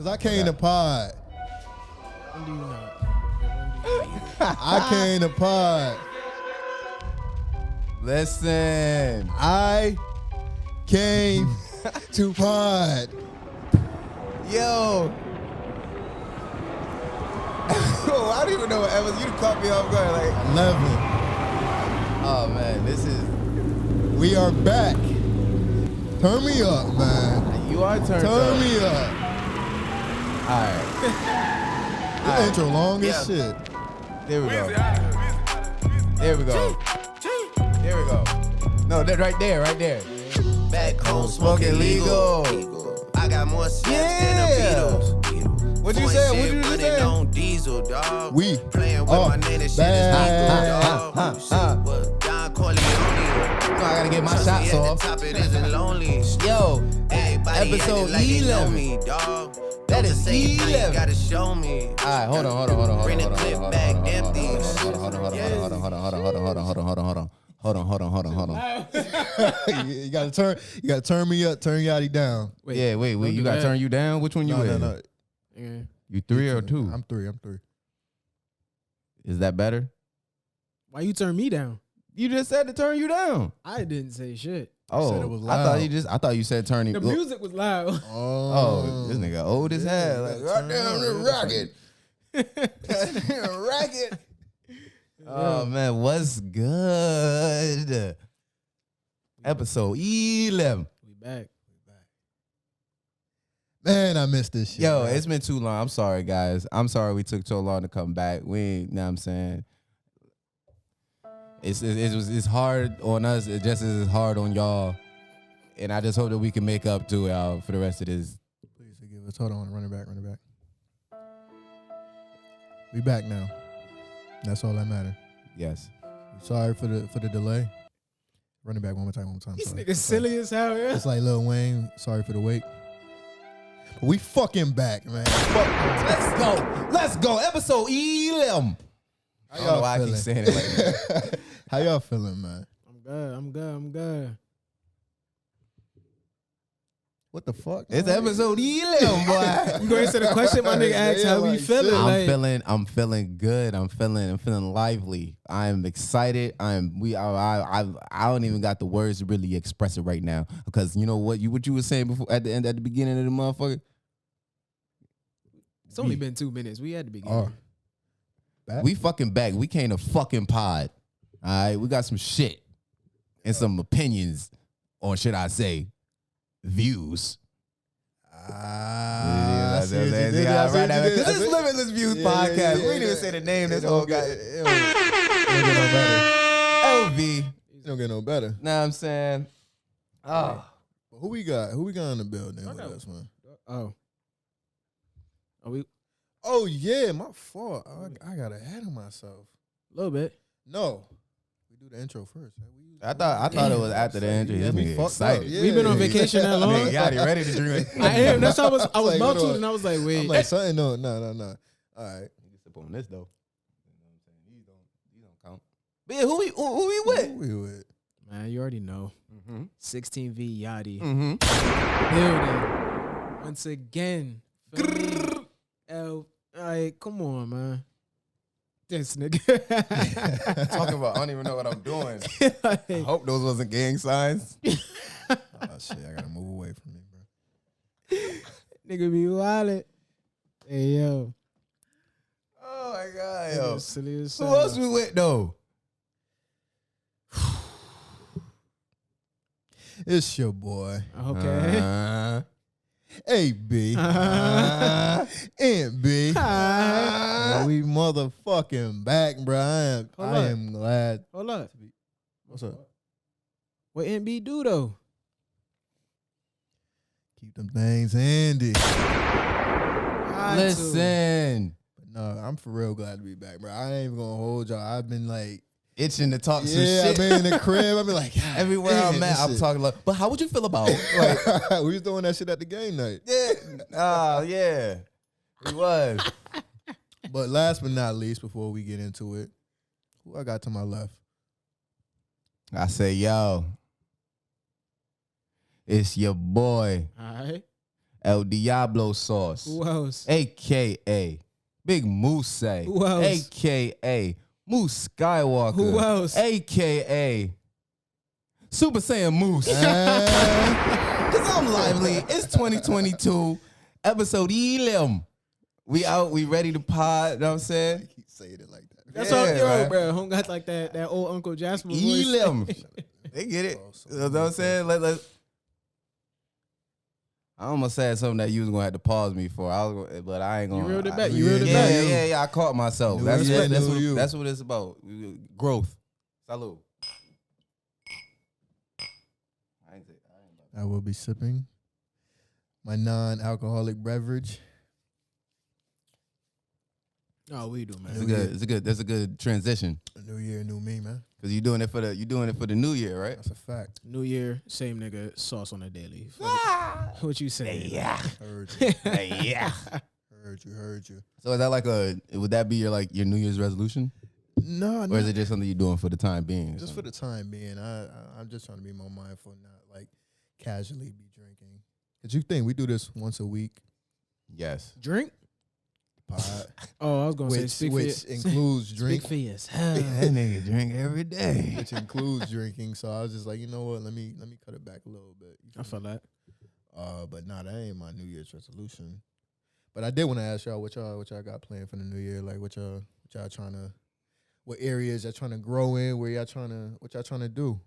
Because I came to pod. When do you know? I came to pod. Listen. I came to pod. Yo. I don't even know what ever. You caught me off guard. Like 11. Oh, man. This is. We are back. Turn me up, man. You are turned up. Turn me up. All right. This intro long as shit. There we go. There we go. There we go. No, that right there, right there. Back home smoking legal. I got more steps than the Beatles. What you say? What you running say? on diesel, dog. We playing with my name, that shit is lethal, dog. Don Corleone. I gotta get my shots off. Top it isn't lonely. Yo, Everybody episode like they know 11. me, dog. That is Say it now, 11. you gotta show me. All right, hold on. Bring the clip back empty. Hold on. you gotta turn me up, turn Yadie down. Wait, you gotta turn you down? Which one you with? No. Yeah. You 3 or 2? I'm 3. Is that better? Why you turn me down? You just said to turn you down. I didn't say shit. Oh, said it was I thought you said turn you. The music was loud. Oh, this nigga old as hell. Like, goddamn the racket. Oh man, what's good? Episode 11. We back. Man, I missed this shit. Yo, man. it's been too long. I'm sorry, guys. I'm sorry we took so long to come back. We ain't, know what I'm saying? It's hard on us. It just as hard on y'all. And I just hope that we can make up to it for the rest of this. Please forgive us. Hold on, run it back. We back now. That's all that matters. Yes. Sorry for the delay. Run it back one more time. These Sorry. niggas silly as hell, yeah. It's like Lil Wayne. Sorry for the wait. But we fucking back, man. Let's go. Episode 11. I don't know why I keep saying it like that. How y'all feeling, man? I'm good. What the fuck? It's episode 11, boy. You go answer the question my nigga asked, how we feeling? I'm feeling good. I'm feeling lively. I'm excited. I don't even got the words to really express it right now because you know what you were saying before at the beginning of the motherfucker. It's only been 2 minutes. We had to begin. We fucking back. We came to fucking pod. All right, we got some shit and some opinions, or should I say, views. This is Limitless Views Podcast. We didn't even say the name. This whole guy. It don't get no better. LV. It don't get no better. Know what I'm saying? Oh. Who we got? Who we got in the building with us, man? Oh. Are we? Oh yeah, my fault. I got ahead of myself. A little bit. No, we do the intro first. I thought it was after the intro. This nigga excited. Yeah. We've been on vacation that long. Nigga, Yadie ready to drink. I am. That's how I was Like, about hold to, on. and I was like, wait. I'm like something. No. All right. You can sip on this though. You don't count. But yeah, who we with? Who we with? Man, you already know. 16V Yadie. Building. Once again. Like, come on, man. This nigga. Talking about, I don't even know what I'm doing. Like, I hope those wasn't gang signs. Oh shit, I gotta move away from me, bro. nigga be wildin'. Hey, yo. Oh my God, yo. Silly as Who hell. else we with though? It's your boy, Okay. AB, and B. And we motherfucking back, bro. I am glad. Hold up. What's up? What NB do, though? Keep them things handy. Listen. But no, I'm for real glad to be back, bro. I ain't even gonna hold y'all. I've been like Itching to talk some I've shit. been in the crib. I've been like, God, Everywhere damn, I'm at, this I'm shit. talking like, but how would you feel about like, We was doing that shit at the game night. yeah. Yeah. He was. But last but not least, before we get into it, who I got to my left? I say, yo, it's your boy, All right. El Diablo Sauce. Who else? AKA Big Moose. Who else? AKA Moose Skywalker. Who else? AKA Super Saiyan Moose. Cause I'm lively. It's 2022, episode 11. We out. We ready to pod. You know what I'm saying? Keep saying it like that. That's Yeah, all, yo, man. bro. Home got like that old Uncle Jasper voice. 11. They get it. You know what I'm saying? Let's. I almost said something that you was gonna have to pause me for. But I ain't gonna. You reeled it back. You reeled it back. Yeah. I caught myself. New That's year, that's new what you. that's what it's about. Growth. Salud. I will be sipping my non-alcoholic beverage. Oh, we do, man. That's a good transition. New year, new me, man. Cause you're doing it for the new year, right? That's a fact. New year, same nigga, sauce on the daily. What you say? Yeah. Heard you. Yeah. Heard you. So is that would that be your New Year's resolution? No, Or is it just something you're doing for the time being? just for the time being? I'm just trying to be more mindful, not like casually be drinking. Cause you think we do this once a week? Yes. Drink? Pod, Oh, I was gonna say which includes drink, Speak for yourself. That nigga drink every day. which includes drinking. So I was just like, you know what? Let me cut it back a little bit. You I feel feel me? that. But nah, that ain't my New Year's resolution. But I did want to ask y'all what y'all got planned for the new year. Like what y'all trying to, what areas y'all trying to grow in? What y'all trying to do?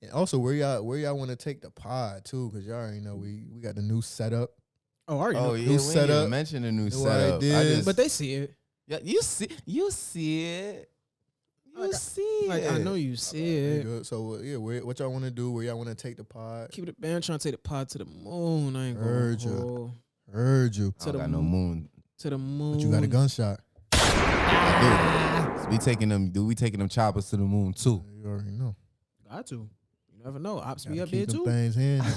And also, where y'all want to take the pod too? Cause y'all already know we got the new setup. Oh, I already know. Oh yeah, New we setup. didn't even mention the new New setup. ideas. But they see it. Yeah, you see it. You see it. Like I know you see it. Good. So yeah, what y'all want to do? Where y'all want to take the pod? Keep it a band, trying to take the pod to the moon. I ain't gonna Heard you. hold. Heard you. I don't got no moon. To the moon. But you got a gunshot. I do. We taking them choppers to the moon too. You already know. Got to. You never know. Ops be Gotta up there keep them too. things handy.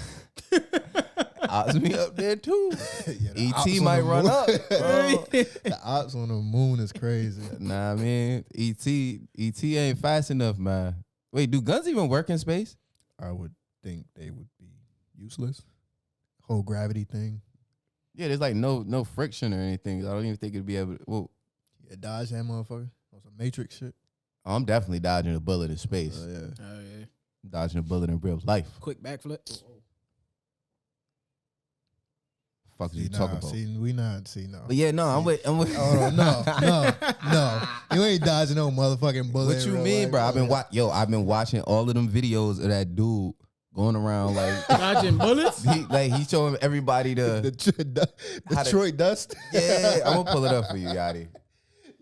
Ops me up there too. Yeah, the ops ET on might the run moon- up. The ops on the moon is crazy. Nah, I mean, ET ain't fast enough, man. Wait, do guns even work in space? I would think they would be useless. Whole gravity thing. Yeah, there's like no friction or anything. I don't even think it'd be able to. Well, Yeah, dodge that motherfucker. On some Matrix shit. I'm definitely dodging a bullet in space. Yeah. Oh yeah. Dodging a bullet in real life. Quick backflip. Fuck you See, talking about? no. But yeah, no, I'm with. Oh no. You ain't dodging no motherfucking bullet. What in you real mean, life, bro? I've been watching all of them videos of that dude going around like Dodging bullets. he's showing everybody The how to- Detroit Dust. Yeah, I'm gonna pull it up for you, Yadie.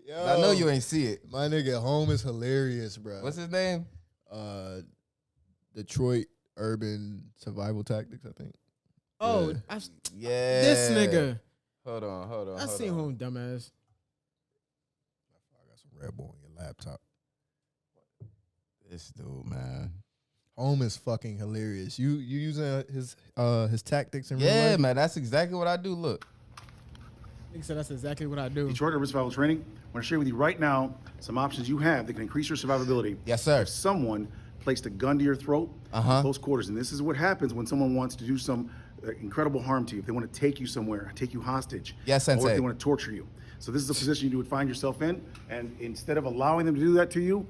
Yo, I know you ain't see it. My nigga home is hilarious, bro. What's his name? Detroit Urban Survival Tactics, I think. Oh, Yeah. Yeah, this nigga. Hold on. I seen him, dumbass. I got some Red Bull on your laptop. This dude, man. Home is fucking hilarious. You using his tactics in real Yeah, life? man. That's exactly what I do. Look. Nigga said that's exactly what I do. Detroit Urban Survival Training. I want to share with you right now some options you have that can increase your survivability. Yes, sir. If someone placed a gun to your throat in close quarters, and this is what happens when someone wants to do some incredible harm to you. If they want to take you somewhere, take you hostage, Yes, or if Sensei. they want to torture you. So this is a position you would find yourself in, and instead of allowing them to do that to you,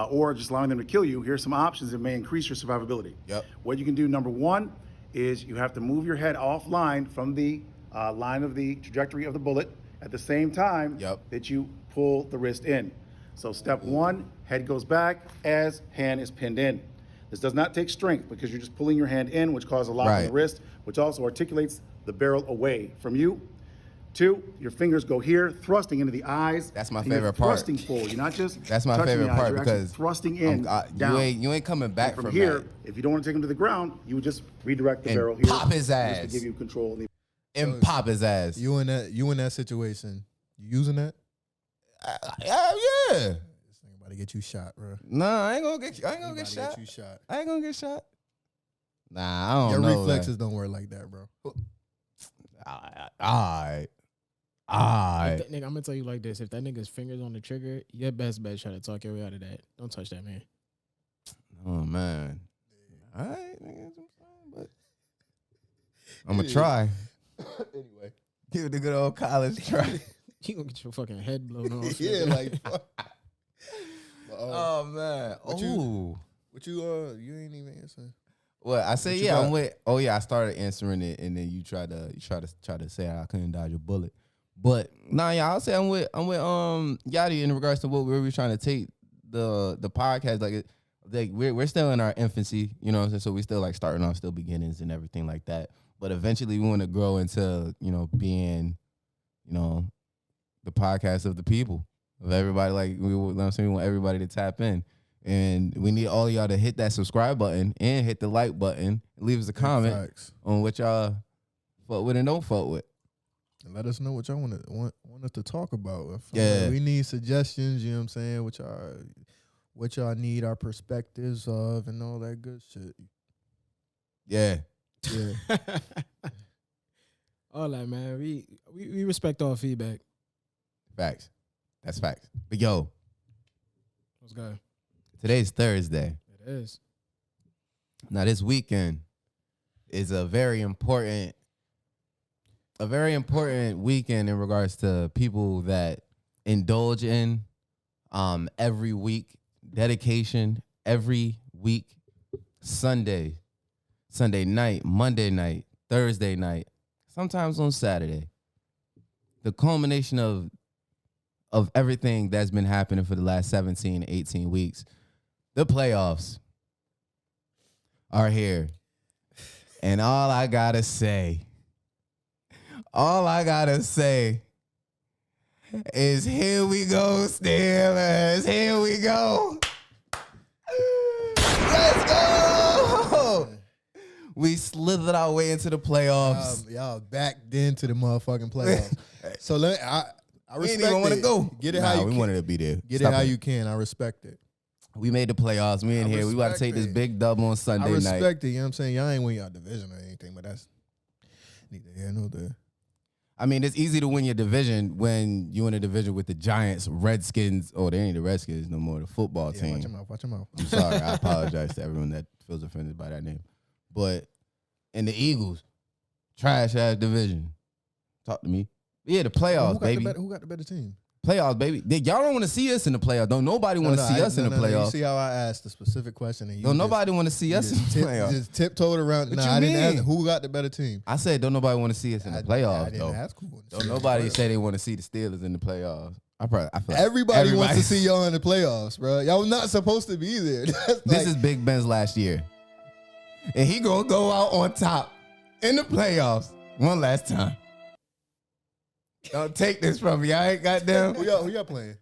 or just allowing them to kill you, here's some options that may increase your survivability. Yep. What you can do, number one, is you have to move your head offline from the line of the trajectory of the bullet at the same time that you pull the wrist in. So step one, head goes back as hand is pinned in. This does not take strength because you're just pulling your hand in, which causes a lock on the wrist, which also articulates the barrel away from you. Two, your fingers go here, thrusting into the eyes. That's my and you're favorite part. Thrusting forward. You're not just That's my touching favorite the eyes, part you're actually because thrusting in down. You ain't coming back And from here, that. if you don't want to take him to the ground, you would just redirect the And barrel here. pop his just ass. to give you control. And pop his ass. You in that situation? You using that? Yeah. This nigga about to get you shot, bro. Nah, I ain't gonna get About to shot. Get you shot. I ain't gonna get shot. Nah, I don't Your know. reflexes don't work like that, bro. Alright. Nigga, I'm gonna tell you like this: if that nigga's fingers on the trigger, your best bet try to talk your way out of that. Don't touch that man. Oh man. All right, but I'm gonna try. Anyway, Give it the good old college try. You gonna get your fucking head blown off. yeah, like. Fuck. But, Oh man. What you ain't even answering. Well, I say What you yeah. got? I'm with. Oh yeah, I started answering it, and then you try to say I couldn't dodge a bullet. But nah, yeah, I'll say I'm with Yadie in regards to what we were trying to take the podcast. Like we're still in our infancy, you know what I'm saying? So we still like starting off, still beginnings and everything like that. But eventually we want to grow into, being, the podcast of the people, of everybody. Like we want everybody to tap in. And we need all y'all to hit that subscribe button and hit the like button. Leave us a comment on what y'all fuck with and don't fuck with. And let us know what y'all want us to talk about. Yeah. We need suggestions, you know what I'm saying? What y'all need our perspectives of and all that good shit. Yeah. Yeah. All that, man. We respect all feedback. Facts. That's facts. But yo, Let's go. today's Thursday. It is. Now this weekend is a very important weekend in regards to people that indulge in every week, dedication every week, Sunday night, Monday night, Thursday night, sometimes on Saturday. The culmination of everything that's been happening for the last 17, 18 weeks, the playoffs are here. And all I gotta say is here we go, Steelers. Here we go. Let's go. We slithered our way into the playoffs. Y'all backed into the motherfucking playoffs. So I We respect didn't even want to go. Get it how you we can. wanted to be there. Get Stop it how you can. I respect it. We made the playoffs. We in I here. We about to respect take this it. big dub on Sunday I night. respect it. You know what I'm saying? Y'all ain't win y'all division or anything, but that's neither here nor there. I mean, it's easy to win your division when you in a division with the Giants, Redskins. Oh, they ain't the Redskins no more. The football Yeah, team. watch your mouth. I'm sorry. I apologize to everyone that feels offended by that name. But and the Eagles, trash ass division. Talk to me. Yeah, the playoffs, baby. Who got the better team? Playoffs, baby. Y'all don't want to see us in the playoffs. Don't nobody want to see us in the You playoffs. see how I asked the specific question? And you Don't nobody want to see us in the playoffs. Just tiptoed around. What Nah, you I didn't mean? ask who got the better team. I said don't nobody want to see us in the I playoffs, didn't though. ask who wanted to Don't see nobody us. say they want to see the Steelers in the playoffs. I feel like Everybody wants to see y'all in the playoffs, bro. Y'all not supposed to be there. This is Big Ben's last year, and he gonna go out on top in the playoffs one last time. Don't take this from me. I ain't got them. who y'all playing?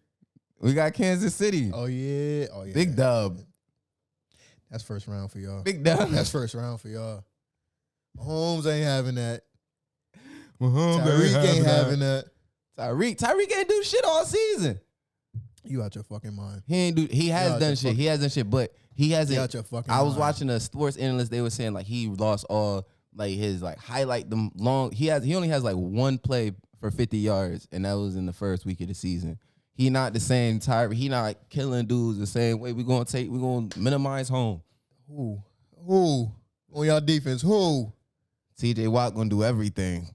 We got Kansas City. Oh yeah. Big dub. That's first round for y'all. Big dub. That's first round for y'all. Mahomes ain't having that. Mahomes Tyreek ain't having that. Tyreek ain't do shit all season. You out your fucking mind. He has done shit. He has done shit, but he hasn't. You out your fucking I was mind. watching a sports analyst. They were saying like he lost all like his like highlight them long. He only has like one play for 50 yards, and that was in the first week of the season. He not the same Tyreek. He not like killing dudes the same way. We're gonna minimize home. Who on y'all defense? Who? TJ Watt gonna do everything.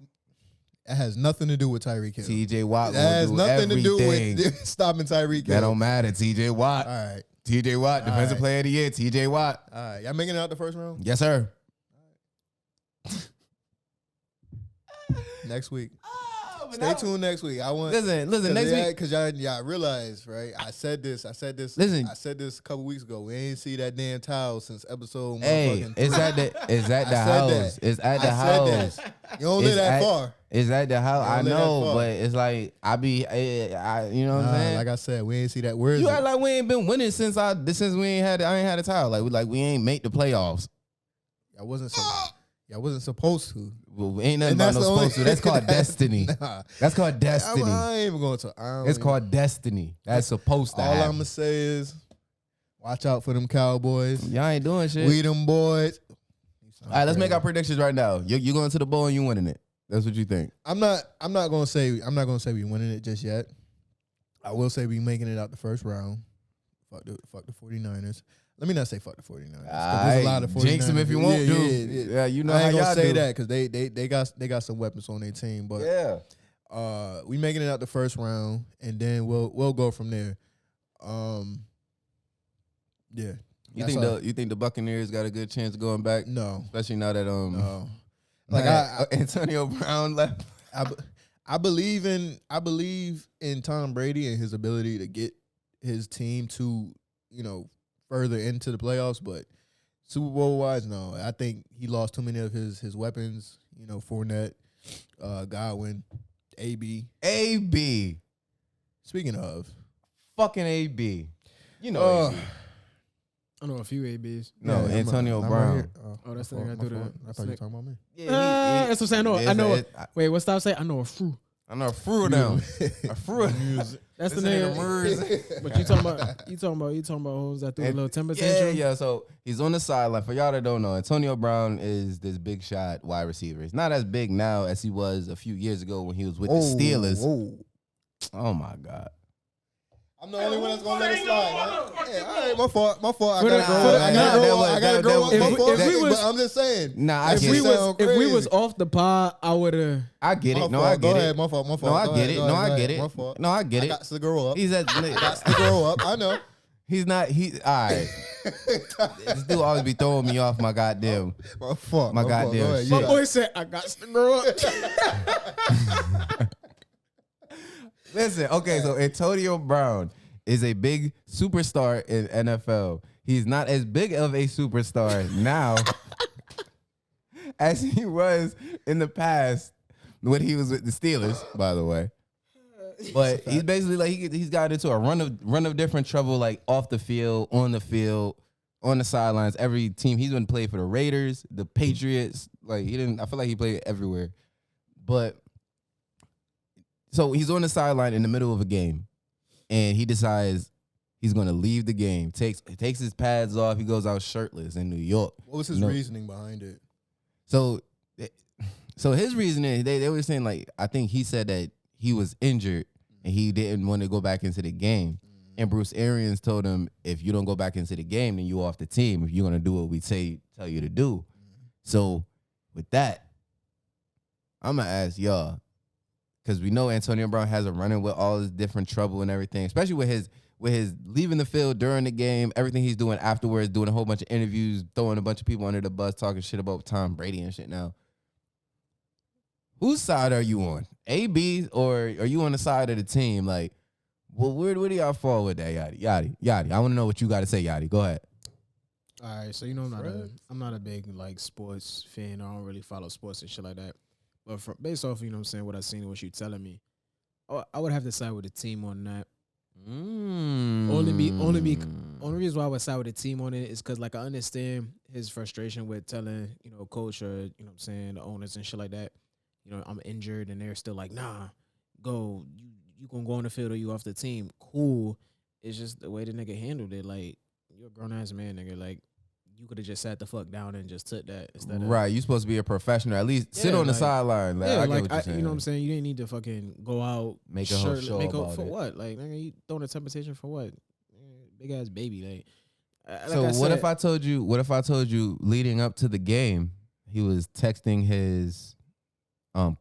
That has nothing to do with Tyreek Hill. TJ Watt That gonna has do nothing everything. to do with stopping Tyreek Hill. That don't matter. TJ Watt. All right. TJ Watt, defensive player of the year. TJ Watt. All right. Y'all making it out the first round? Yes, sir. Next week. Stay tuned next week. I want Listen, next week. Because y'all realize, right? I said this. Listen. I said this a couple weeks ago. We ain't see that damn towel since episode. Hey, is that the house? It's at the house. You don't live that far. It's at the house. I live that know, far. but it's like you know what I'm saying? Like I said, we ain't see that. Where is You it? act like we ain't been winning since I ain't had a title. Like we ain't make the playoffs. Y'all wasn't supposed to. Well, ain't nothing And about that's no the only- supposed to. That's called destiny. Nah. That's called destiny. I ain't even going to. It's called destiny. That's supposed to All I'm happen. gonna say is, watch out for them Cowboys. Y'all ain't doing shit. We them boys. All right, let's make our predictions right now. You going to the bowl and you winning it. That's what you think. I'm not gonna say we winning it just yet. I will say we making it out the first round. Fuck the 49ers. Let me not say fuck the 49ers. There's Aight, a lot of 49ers. jinx them if you want to. Yeah, you know I how ain't y'all gonna say do. that because they got some weapons on their team. But we making it out the first round, and then we'll go from there. Yeah. You think the Buccaneers got a good chance of going back? No, Especially now that no. like Antonio Brown left. I believe in Tom Brady and his ability to get his team to further into the playoffs, but Super Bowl wise, no. I think he lost too many of his weapons. Fournette, Godwin, AB. Speaking of Fucking AB. AB. I know a few ABs. No, Yeah, Antonio I'm Brown. right here. Oh, that's the thing I do that. I thought you were talking about me. That's what I'm saying. I know. Wait, what's that say? I know a fruit. I know a fruit now. A fruit. That's the name. But you talking about hoes that threw a little temper tantrum? Yeah. So he's on the sideline. For y'all that don't know, Antonio Brown is this big shot wide receiver. He's not as big now as he was a few years ago when he was with the Steelers. Oh my God. I'm the only one that's gonna let it slide. Yeah, all right, my fault. I gotta grow up. But I'm just saying. Nah, if we was off the pod, I would have. I get it. I get it. My fault. No, I get it. My fault. No, I get it. I got to grow up. He's got to grow up. I know. He's not. All right. This dude always be throwing me off my goddamn. My fault. My goddamn shit. My boy said, "I got to grow up." Listen, okay, so Antonio Brown is a big superstar in NFL. He's not as big of a superstar now as he was in the past when he was with the Steelers, by the way. But he's basically like he's got into a run of different trouble, like off the field, on the sidelines. Every team he's been playing for the Raiders, the Patriots. Like I feel like he played everywhere. But so he's on the sideline in the middle of a game, and he decides he's going to leave the game. Takes his pads off. He goes out shirtless in New York. What was his reasoning behind it? So his reasoning, they were saying, like, I think he said that he was injured and he didn't want to go back into the game. And Bruce Arians told him, if you don't go back into the game, then you off the team. If you're going to do what we tell you to do. So with that, I'm going to ask y'all, because we know Antonio Brown has a running with all this different trouble and everything, especially with his leaving the field during the game, everything he's doing afterwards, doing a whole bunch of interviews, throwing a bunch of people under the bus, talking shit about Tom Brady and shit now. Whose side are you on? AB, or are you on the side of the team? Like, well, where do y'all fall with that, Yadie? I want to know what you got to say, Yadie. Go ahead. All right, so I'm not a big like sports fan. I don't really follow sports and shit like that. But based off, what I've seen and what you're telling me, I would have to side with the team on that. Only reason why I would side with the team on it is because, like, I understand his frustration with telling, coach or, the owners and shit like that, I'm injured, and they're still like, nah, go, you gonna go on the field or you off the team. Cool. It's just the way the nigga handled it. Like, you're a grown-ass man, nigga. Like, you could have just sat the fuck down and just took that instead of... Right, you supposed to be a professional. At least sit on the sideline. Like, I get what you're saying. You know what I'm saying? You didn't need to fucking go out... Make a whole show about for it. what? Like, nigga, you throwing a temptation for what? Big-ass baby. So what if I told you leading up to the game, he was texting his head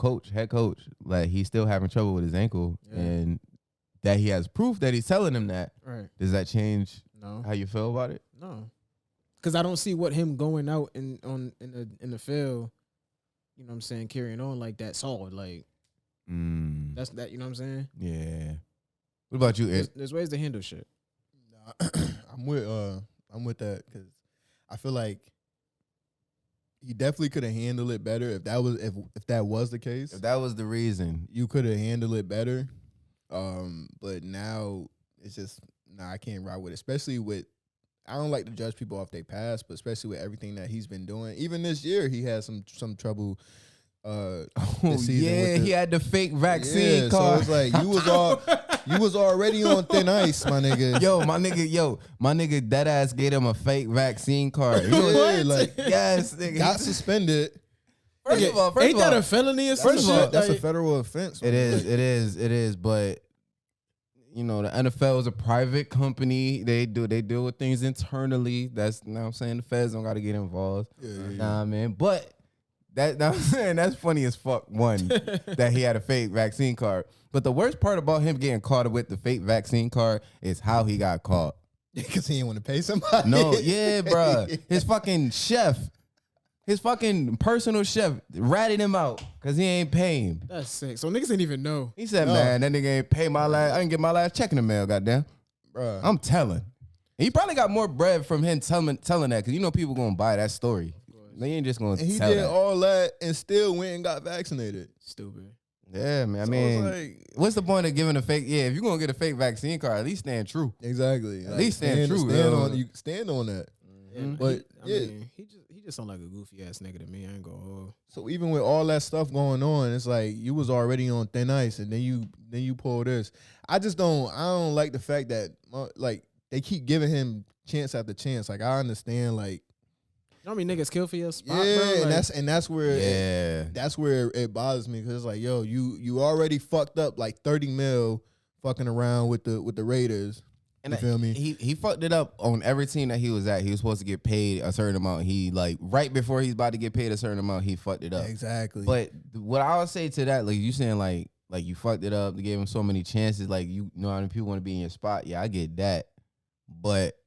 coach, like he's still having trouble with his ankle, and that he has proof that he's telling him that. Right. Does that change how you feel about it? No. Because I don't see what him going out in the field, you know what I'm saying, carrying on like that solid. Like, that's that, you know what I'm saying? Yeah. What about you, Ed? There's ways to handle shit. I'm with that because I feel like he definitely could have handled it better if that was the case. If that was the reason, you could have handled it better. But now it's just I can't ride with it, especially with. I don't like to judge people off their past, but especially with everything that he's been doing. Even this year, he had some trouble. This season he had the fake vaccine card. So it's like you was already on thin ice, my nigga. My nigga, that ass gave him a fake vaccine card. Yes, nigga, got suspended. First of all, ain't that a felony or some shit? That's a federal offense. It is. But you know, the NFL is a private company. They deal with things internally. That's, you know what I'm saying, the feds don't got to get involved. Nah, man. But that I'm saying that's funny as fuck. One, that he had a fake vaccine card. But the worst part about him getting caught with the fake vaccine card is how he got caught. Because he didn't want to pay somebody. No, yeah, bro. His fucking chef. His fucking personal chef ratted him out because he ain't pay him. That's sick. So niggas didn't even know. He said, man, that nigga ain't pay my last, I didn't get my last check in the mail, goddamn. Bruh. I'm telling. And he probably got more bread from him telling that because you know people going to buy that story. They ain't just going to tell He did that. all that and still went and got vaccinated. Stupid. Yeah, man. I So mean, it's like, what's the point of giving a fake? Yeah, if you're going to get a fake vaccine card, at least stand true. exactly. At least stand true. Stand on that. Mm-hmm. But I mean, he just sound like a goofy ass nigga to me. I ain't gonna hold. So even with all that stuff going on, it's like you was already on thin ice, and then you pull this. I don't like the fact that like they keep giving him chance after chance. Like I understand, like You know how many niggas kill for your spot, yeah, bro? Like, and that's where that's where it bothers me because it's like yo, you already fucked up like 30 mil fucking around with the Raiders. And you feel me? He fucked it up on every team that he was at. He was supposed to get paid a certain amount. He like right before he's about to get paid a certain amount, he fucked it up. Exactly. But what I would say to that, like you saying like you fucked it up, they gave him so many chances, like you know how many people want to be in your spot. Yeah, I get that. But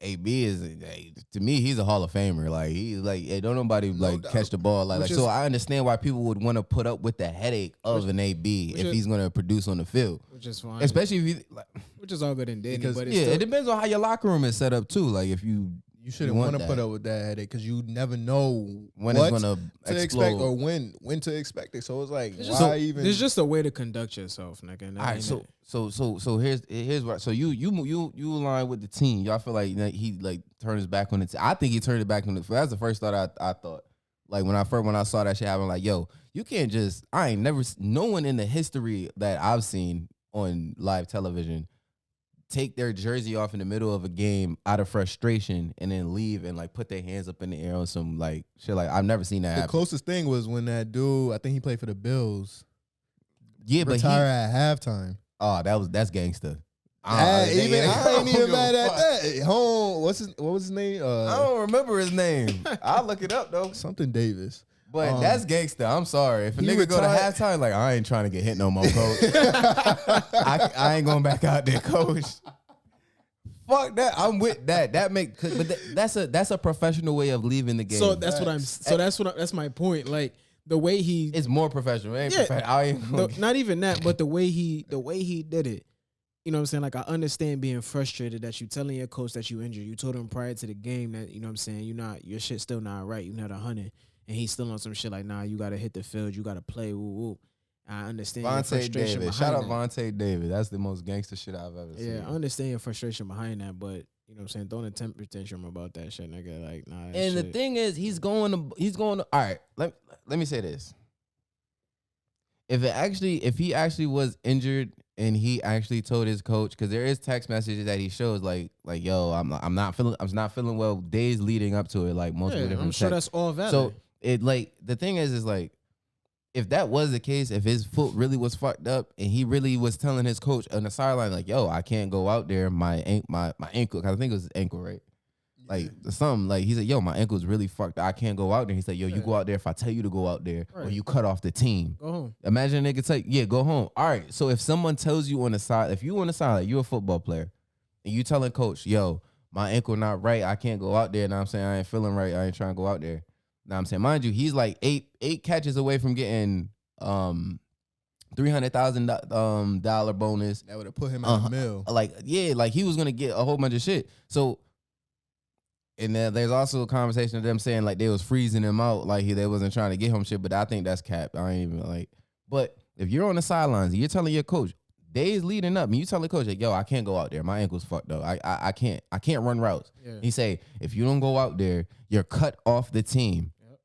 AB is to me, he's a Hall of Famer. Like he's like, hey, don't nobody catch the ball like so. I understand why people would want to put up with the headache of an AB if he's gonna produce on the field, which is fine. especially if you which is all good and dandy. But yeah, it depends on how your locker room is set up too. Like if you shouldn't want to put up with that headache because you never know when what it's gonna to expect or when to expect it. So it's like why even? There's just a way to conduct yourself, nigga. All right, so here's what. So you align with the team. Y'all feel like he like turned his back on it. I think he turned it back on it. That's the first thought I thought. Like when I saw that shit happen, like yo, you can't just. I ain't never. No one in the history that I've seen on live television take their jersey off in the middle of a game out of frustration and then leave and like put their hands up in the air on some like shit. Like I've never seen that happen. The closest thing was when that dude, I think he played for the Bills. Yeah, but retire at halftime. Oh, that's gangster. I ain't even mad at that. What was his name? I don't remember his name. I'll look it up though. Something Davis. But that's gangster. I'm sorry. If a nigga go to halftime, like I ain't trying to get hit no more, coach. I ain't going back out there, coach. Fuck that. I'm with that. That's a professional way of leaving the game. So that's my point. Like the way it's more professional. It ain't professional. Not even that, but the way he did it. You know what I'm saying? Like I understand being frustrated that you telling your coach that you injured. You told him prior to the game that, you know what I'm saying, your shit's still not right. You're not 100. And he's still on some shit like, nah, you got to hit the field. You got to play. Woo, woo. I understand your frustration behind Shout out that. Vontae Davis. That's the most gangster shit I've ever seen. Yeah, I understand your frustration behind that, but you know what I'm saying? Don't temper tantrum about that shit, nigga. Like, nah. And the thing is, he's going to. All right, let me say this. If he actually was injured and he actually told his coach, because there is text messages that he shows like yo, I'm not feeling well days leading up to it, like multiple different. I'm sure texts. that's all valid. So it like the thing is like, if that was the case, if his foot really was fucked up and he really was telling his coach on the sideline like, yo, I can't go out there, my ankle, 'cause I think it was his ankle, right? Like something like he said, yo, my ankle's really fucked. I can't go out there. He said, yo, you go out there if I tell you to go out there, or you cut off the team. Go home. Imagine a nigga take, go home. All right. So if someone tells you on the side, if you on the side, like you're a football player, and you telling coach, yo, my ankle not right, I can't go out there. Now I'm saying I ain't feeling right. I ain't trying to go out there. Now I'm saying, mind you, he's like eight catches away from getting $300,000 bonus. That would have put him in the mill. Like he was gonna get a whole bunch of shit. So. And then there's also a conversation of them saying like they was freezing him out, like they wasn't trying to get him shit. But I think that's cap. I ain't even like. But if you're on the sidelines, and you're telling your coach days leading up, and you tell the coach like, yo, I can't go out there. My ankle's fucked up. I can't run routes. Yeah. He say if you don't go out there, you're cut off the team. Yep.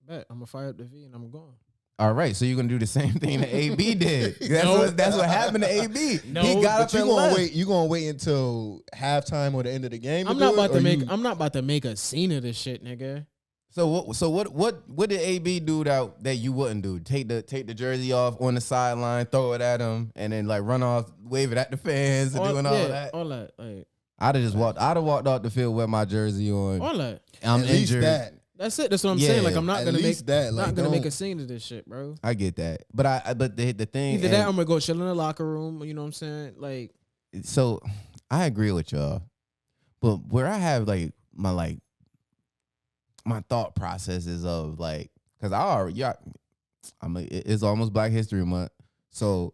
Bet I'm gonna fire up the V and I'm gone. All right, so you're gonna do the same thing that AB did. That's what happened to AB. No, he got up and left. You gonna wait until halftime or the end of the game? I'm not about to make a scene of this shit, nigga. So what did AB do that you wouldn't do? Take the jersey off on the sideline, throw it at him, and then like run off, wave it at the fans, and doing all that. All that. Like, I'd have walked off the field with my jersey on. all that. I'm At least injured. that. That's it. That's what I'm saying. Like, I'm not At gonna least make that, like, not gonna make don't- a scene of this shit, bro. I get that, but the thing Either that, or I'm gonna go chill in the locker room. You know what I'm saying? Like, so I agree with y'all, but where I have like my thought processes of like, because it's almost Black History Month, so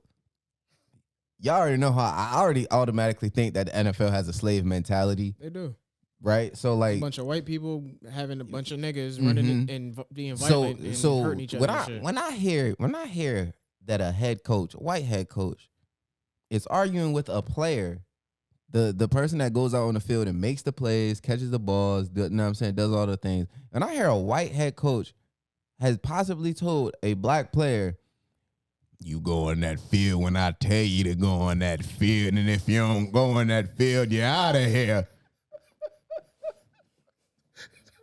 y'all already know how I already automatically think that the NFL has a slave mentality, they do. right? So A like, bunch of white people having a bunch of niggas running and being violent and hurting each other. when and I shit. when I hear that a white head coach, is arguing with a player, the person that goes out on the field and makes the plays, catches the balls, you know what I'm saying, does all the things. And I hear a white head coach has possibly told a black player, you go on that field when I tell you to go on that field, and if you don't go on that field, you're out of here.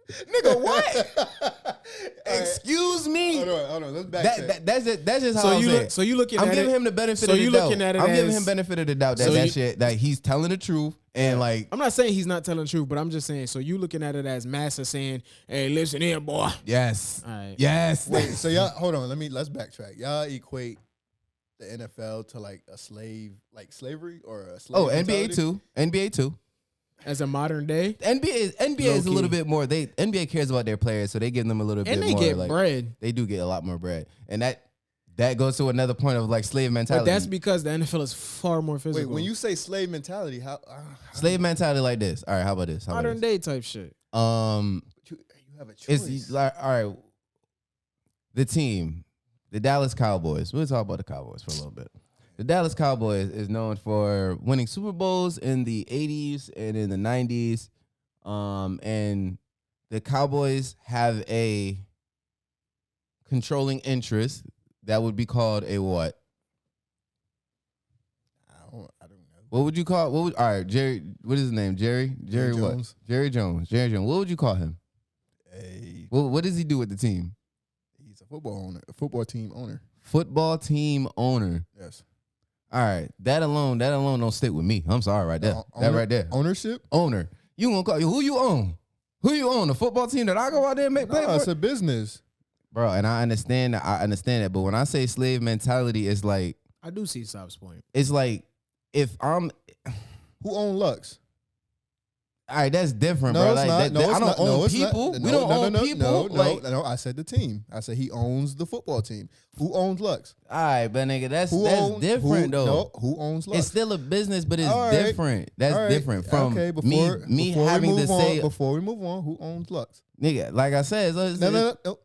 Nigga, what? Excuse me. Hold on. Let's backtrack. That's just how you looking I'm at giving it. him the benefit so of the you doubt. looking at it I'm giving as- him benefit of the doubt that so you- shit that he's telling the truth and like I'm not saying he's not telling the truth, but I'm just saying. So you looking at it as Massa saying, "Hey, listen here, boy." yes, All right. yes. Wait, so y'all hold on. Let's backtrack. Y'all equate the NFL to like a slave, like slavery or a slave? Oh, NBA mentality? NBA too. As a modern day, NBA is a Low-key. little bit more. NBA cares about their players, so they give them a little and bit they more. get like, bread, They do get a lot more bread, and that goes to another point of like slave mentality. but that's because the NFL is far more Wait, physical. when you say slave mentality, how slave mentality like this. All right, how about this? modern day type shit. you have a choice? It's like, all right, the team, the Dallas Cowboys. We'll talk about the Cowboys for a little bit. The Dallas Cowboys is known for winning Super Bowls in the 80s and in the 90s. And the Cowboys have a controlling interest that would be called a what? I don't know. What would you call? All right, Jerry. What is his name? Jerry what? Jones. Jerry Jones. Jerry Jones. What would you call him? What does he do with the team? He's a football team owner. Football team owner. Yes. All right, that alone don't stick with me. I'm sorry, right there. That right there. Ownership. Owner. You gonna call who you own? Who you own? The football team that I go out there and make play No, it's for? a business. Bro, and I understand that. But when I say slave mentality, it's like I do see Sob's point. it's like if I'm Who own Lux? all right, that's different, No, bro. it's Like not. No, I it's don't not. own No, it's not. people. No, We don't no, own no, people. No, I said the team. I said he owns the football team. Who owns Lux? All right, but nigga, that's Who different though. No, who owns Lux? It's still a business, but it's All right. different. That's All right. different from okay, me before having we to move say, on, before we move on, who owns Lux? nigga, like I said, No. All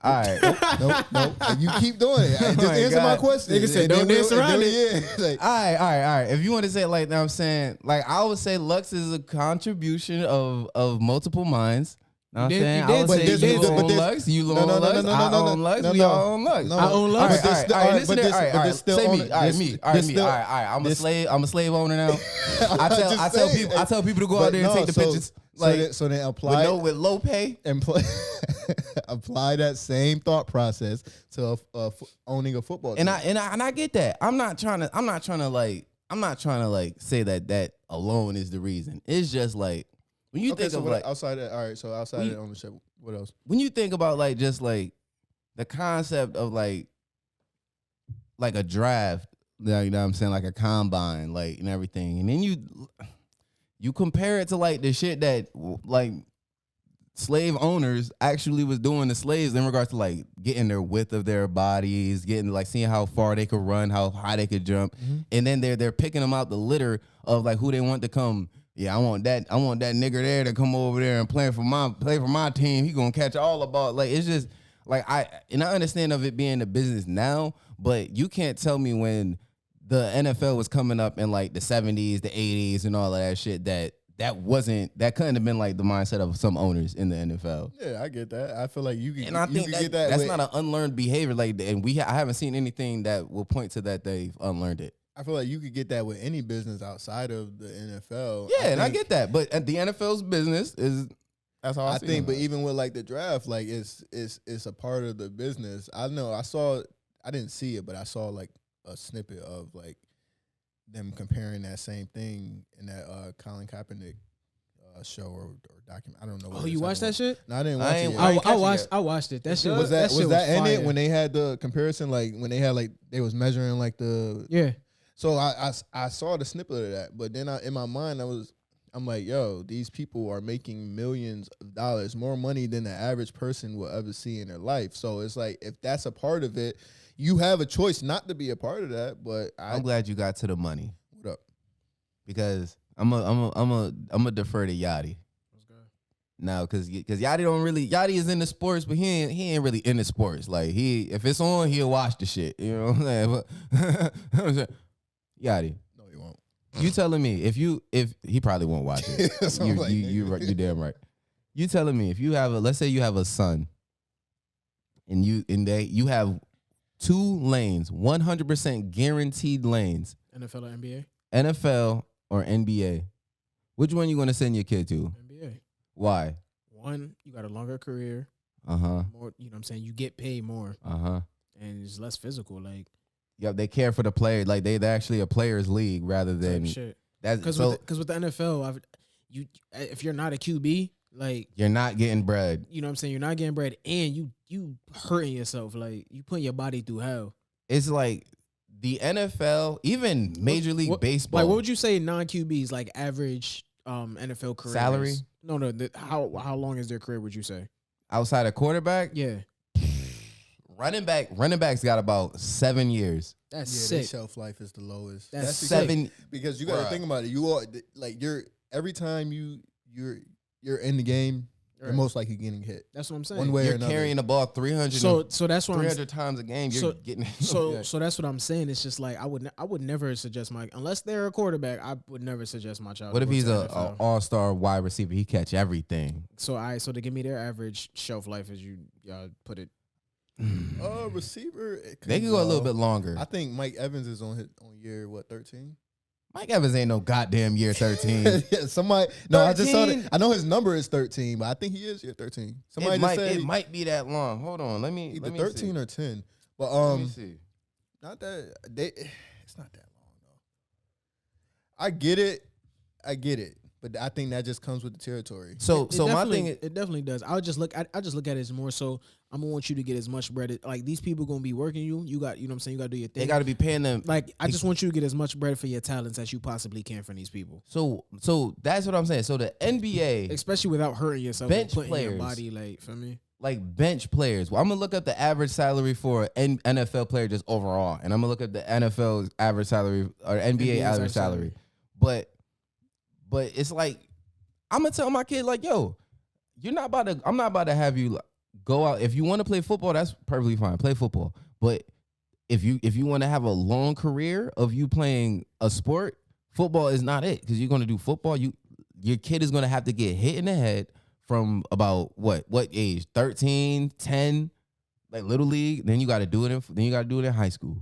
right. No. You keep doing it. Just my answer my God. question. Nigga said, And then don't dance and around then- it. Yeah, like, All right. If you want to say it like that, I'm saying, like, I would say Lux is a contribution of multiple minds. Know what I'm You did- saying? you I did would say say you did, you but own there's- Lux, you No, own no, no, Lux, no, no, I no, own Lux, no, we no. all own Lux. No. I own Lux. All But right, this- all right, all right, listen but there. this- All right, but all this right. still Say own- me. All right, this- me. All right, this me. still- All right. I'm a this- slave. I'm a slave owner now. I'm just I tell saying. people to go out But there and no, take the so- pictures. Like, so then apply with low pay. and apply that same thought process to owning a football team. And I get that. I'm not trying to like say that alone is the reason. It's just like when you think so of what- like outside that, all right. So outside of ownership, what else? when you think about like just like the concept of like a draft, you know what I'm saying, like a combine, like and everything, and then you compare it to like the shit that like slave owners actually was doing to slaves in regards to like getting their width of their bodies, getting like seeing how far they could run, how high they could jump, and then they're picking them out the litter of like who they want to come. Yeah, I want that nigger there to come over there and play for my team. He gonna catch all the ball. Like it's just like I understand of it being a business now, but you can't tell me when the NFL was coming up in like the 70s, the 80s, and all of that shit that couldn't have been like the mindset of some owners in the NFL. Yeah, I get that. I feel like you can. And I think get that. that's with- not an unlearned behavior. Like, and I haven't seen anything that will point to that they've unlearned it. I feel like you could get that with any business outside of the NFL. Yeah, and I think- get that. But the NFL's business is That's how I think. But even with like the draft, like it's a part of the business. I know. I didn't see it, but I saw like a snippet of like them comparing that same thing in that Colin Kaepernick show or document. I don't know. Oh, you watched that shit? No, I didn't watch it. I watched it. That shit was that in fire. it when they had the comparison, like when they had like they was measuring like the So I saw the snippet of that, but then in my mind I'm like, yo, these people are making millions of dollars, more money than the average person will ever see in their life. So it's like if that's a part of it, you have a choice not to be a part of that. But I'm glad you got to the money. What up? Because I'm a defer to Yadie. Now, because Yadie is in the sports, but he ain't really in the sports. Like if it's on, he'll watch the shit. You know what I'm saying? Yadie. No, he won't. You telling me if he probably won't watch it. You damn right. You telling me if you have let's say you have a son, and you have 2 lanes, 100% guaranteed lanes. NFL or NBA? NFL or NBA. Which one you going to send your kid to? NBA. Why? One, you got a longer career. Uh-huh. More, you know what I'm saying? You get paid more. Uh-huh. And it's less physical. Like, yeah, they care for the player. Like they're actually a players league rather than shit. That's because with the NFL, if you're not a QB, like you're not getting bread. You know what I'm saying? You're not getting bread, and you hurting yourself. Like you putting your body through hell. It's like the NFL, even Major League Baseball. Like, what would you say non-QBs like average NFL career salary? No. How long is their career? Would you say outside of quarterback? Yeah. Running backs got about 7 years. That's their sick. shelf life is the lowest. That's 7 because you got to think about it. You are like every time you're in the game, you're most likely getting hit. That's what I'm saying. One way you're or another. carrying the ball 300. So that's what 300 times a game. You're getting. So that's what I'm saying. It's just like I would never suggest unless they're a quarterback. I would never suggest my child. What if he's a all-star wide receiver? He catch everything. So to give me their average shelf life, as you put it. Receiver. They could go a little bit longer. I think Mike Evans is on year 13. Mike Evans ain't no goddamn year 13. Yeah, somebody. No, 13? I just saw that. I know his number is 13, but I think he is year 13. Somebody it might be that long. Hold on, let me. Either let me 13 see. or 10. But let me see. Not that it's not that long though. I get it, but I think that just comes with the territory. So my thing, it definitely does. I just look at it as more so. I'm gonna want you to get as much bread. Like these people gonna be working you. You got, you know what I'm saying. You gotta do your thing. They gotta be paying them. Like I just want you to get as much bread for your talents as you possibly can from these people. So that's what I'm saying. So the NBA, especially without hurting yourself, bench and putting players, your body like for me. Like bench players. Well, I'm gonna look up the average salary for an NFL player just overall, and I'm gonna look up the NFL's average salary or NBA average salary. But it's like I'm gonna tell my kid like, yo, I'm not about to have you go out. If you want to play football, that's perfectly fine. Play football. But if you want to have a long career of you playing a sport, football is not it. Because you're going to do football, your kid is going to have to get hit in the head from about what age? 13, 10, like little league. Then you got to do it in high school.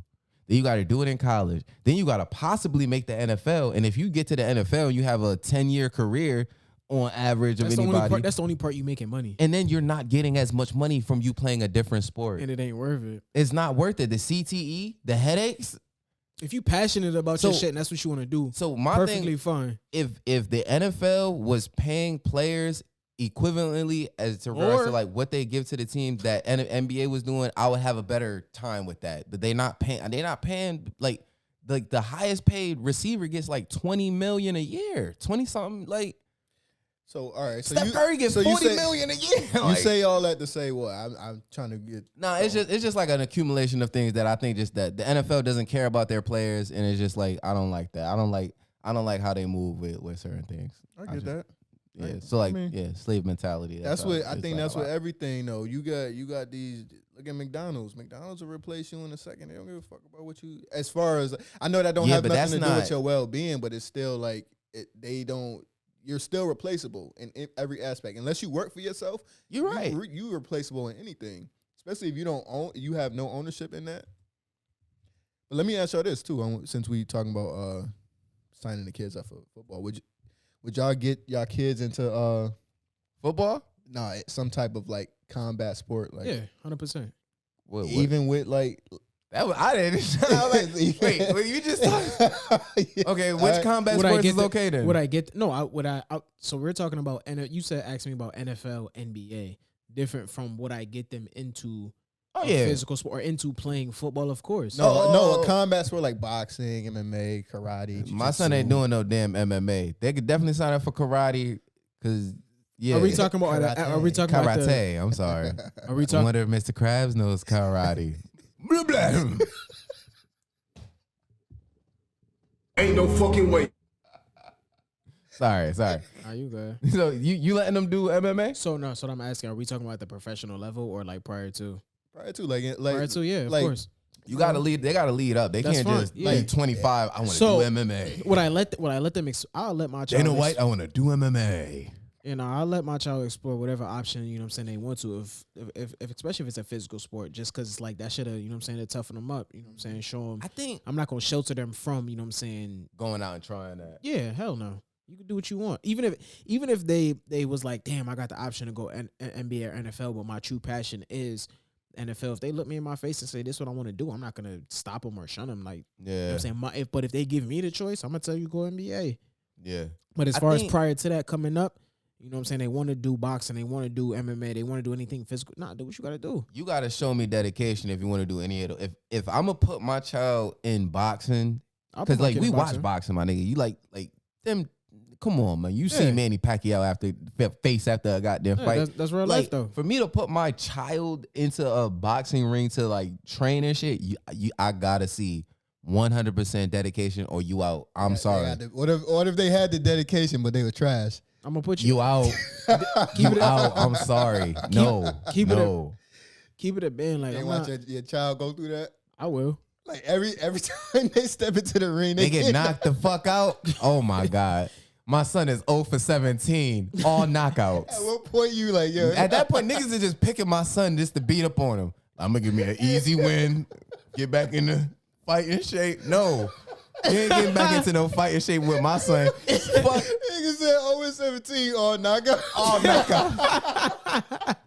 Then you got to do it in college. Then you got to possibly make the NFL. And if you get to the NFL, you have a 10-year career on average of anybody. That's the only part you making money. And then you're not getting as much money from you playing a different sport. And it ain't worth it. It's not worth it. The CTE, the headaches. If you passionate about your shit and that's what you want to do, so my perfectly thing, fine. If the NFL was paying players equivalently as to regards to like what they give to the team that NBA was doing, I would have a better time with that. But they're not paying like the highest paid receiver gets like $20 million a year, 20 something like. So all right, so Steph Curry gets $40 million a year. You say all that to say what? I'm trying to get. No, it's just like an accumulation of things that I think just that the NFL doesn't care about their players, and it's just like I don't like that. I don't like how they move with certain things. I get that. Yeah, so like slave mentality. That's what I think. That's what everything though. You got these. Look at McDonald's. McDonald's will replace you in a second. They don't give a fuck about what you. As far as I know, that don't have nothing to do with your well-being, but it's still like they don't. You're still replaceable in every aspect. Unless you work for yourself, you're right. You're replaceable in anything, especially if you have no ownership in that. But let me ask y'all this too, since we talking about signing the kids up for football. Would y'all get y'all kids into football? some type of like combat sport, like 100%. What? Even with like That was, I didn't. I was like, wait, what you just okay, which combat sports is okay then? Would I get so we're talking about, and you said ask me about NFL, NBA, different from what I get them into. Physical sport or into playing football, of course. No, a combat sport like boxing, MMA, karate. Jiu-jitsu. My son ain't doing no damn MMA. They could definitely sign up for karate because Are we talking about karate? I'm sorry. Are we talking? I wonder if Mr. Krabs knows karate. Blah, blah. Ain't no fucking way. Sorry. Are you good? So you letting them do MMA? So I'm asking, are we talking about the professional level or like prior to? Prior to, yeah, of course. You gotta lead. They gotta lead up. They can't fine. just like 25. I want to do MMA. I'll let my child. Dana White. I want to do MMA. I'll let my child explore whatever option they want to. If especially if it's a physical sport, just because it's like that should have to toughen them up. Show them. I think I'm not gonna shelter them from going out and trying that. Yeah, hell no. You can do what you want. Even if they was like, damn, I got the option to go NBA or NFL, but my true passion is NFL. If they look me in my face and say this is what I want to do, I'm not gonna stop them or shun them. Like, I'm saying, but if they give me the choice, I'm gonna tell you go NBA. Yeah. But as far as prior to that coming up, they want to do boxing, they want to do MMA, they want to do anything physical. Do what you gotta do. You gotta show me dedication if you want to do any of it. If I'm gonna put my child in boxing, because like we watch boxing, my nigga. You like them. Come on, man. You see Manny Pacquiao after a goddamn fight. That's real life, though. For me to put my child into a boxing ring to like train and shit, I gotta see 100% dedication or you out. I'm sorry. What if they had the dedication but they were trash? I'm gonna put you out. You out. I'm sorry. Keep it a band. Like, you watch your child go through that? I will. Like every time they step into the ring, they get knocked the fuck out. Oh my God. My son is 0 for 17, all knockouts. At what point you like, yo? At that point, niggas are just picking my son just to beat up on him. I'm gonna give me an easy win, get back in the fighting shape. No, you ain't getting back into no fighting shape with my son. Fuck. Niggas said 0 for 17, all knockout. All knockout.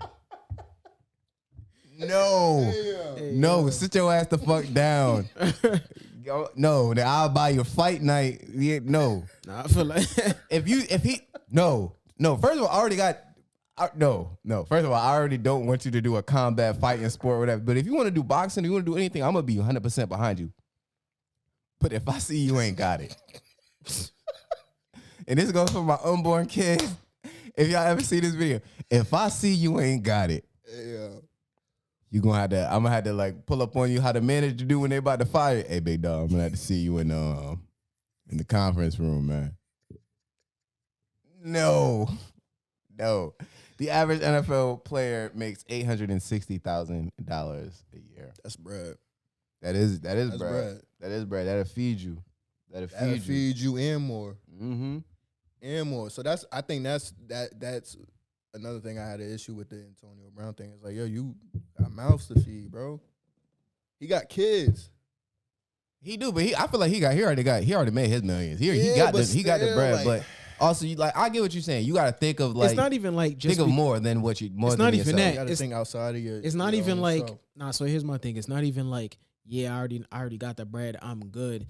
No, sit your ass the fuck down. No, I'll buy you a fight night. Yeah, no. Nah, I feel like First of all, I already got. First of all, I already don't want you to do a combat fighting sport or whatever. But if you want to do boxing, you want to do anything, I'm gonna be 100% behind you. But if I see you ain't got it, and this goes for my unborn kids. If y'all ever see this video, if I see you ain't got it, you gonna have to. I'm gonna have to like pull up on you how the manager do when they about to fire. Hey, big dog, I'm gonna have to see you in the conference room, man. No. The average NFL player makes $860,000 a year. That's bread. That is bread. That is bread. That'll feed you. That'll feed you and more. Mm-hmm. And more. So I think that's another thing I had an issue with the Antonio Brown thing. It's like, yo, you got mouths to feed, bro. He got kids. He do, but I feel like he already made his millions. He got the bread, like, but also I get what you're saying. You got to think of like, it's not even like just think of more than what you more. It's than not even yourself. that. You got to think outside of your. It's not even like self. So here's my thing. It's not even like I already got the bread. I'm good.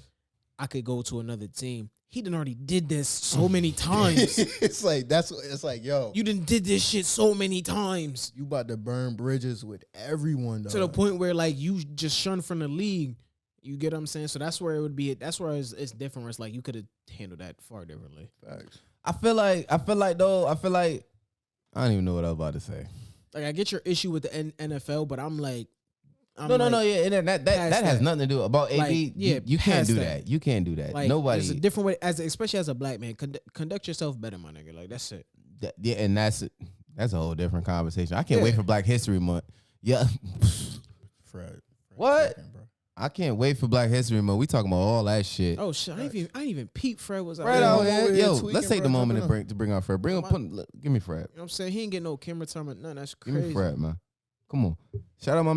I could go to another team. He done already did this so many times. It's like, yo, you done did this shit so many times. You about to burn bridges with everyone, though. To the point where like you just shunned from the league. You get what I'm saying? So that's where it would be. That's where it's different. Where it's like you could have handled that far differently. Facts. I feel like I don't even know what I was about to say. Like I get your issue with the NFL, but I'm like, yeah, and that has nothing to do about AB. Like, you can't do that. You can't do that. Like, Nobody. There's a different way, especially as a black man. Conduct yourself better, my nigga. Like that's it. And that's a whole different conversation. I can't wait for Black History Month. Yeah, Fred what? Bro. I can't wait for Black History Month. We talking about all that shit. Oh shit! I ain't even peep Fred was out Fred there. out here. Yo, tweaking, let's take the moment to bring out Fred. Give me Fred. You know what I'm saying? He ain't getting no camera time or nothing. That's crazy. Give me Fred, man. Come on. Shout out my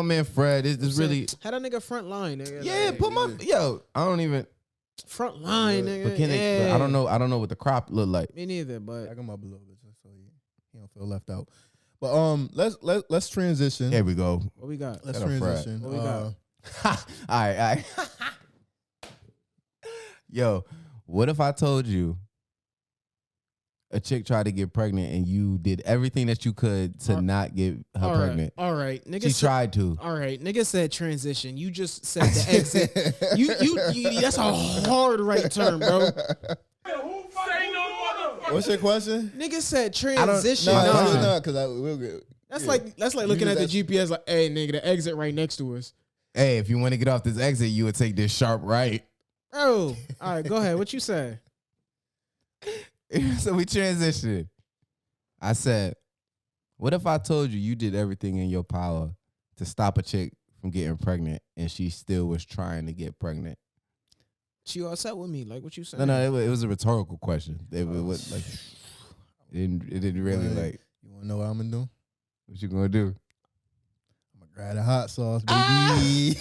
man Fred. This really had that nigga front line, nigga. Yeah, like, I don't even front line, nigga. But I don't know what the crop look like. Me neither, but I got him up a little bit just so he don't feel left out. But let's transition. There we go. What we got? Let's Got a transition. What we got? All right. Yo, what if I told you a chick tried to get pregnant and you did everything that you could to not get her pregnant? All right. Nigga She tried to. All right. Nigga said transition. You just said the exit. you that's a hard right turn, bro. What's your question? Nigga said transition. No, because we'll get. That's like looking at the GPS like, hey, nigga, the exit right next to us. Hey, if you want to get off this exit, you would take this sharp right. Oh, all right, go ahead. What you say? So we transitioned. I said, what if I told you did everything in your power to stop a chick from getting pregnant and she still was trying to get pregnant? She all set with me. Like, what you saying? No, it was a rhetorical question. It didn't really like. You want to know what I'm going to do? What you going to do? I'm going to grab the hot sauce, baby.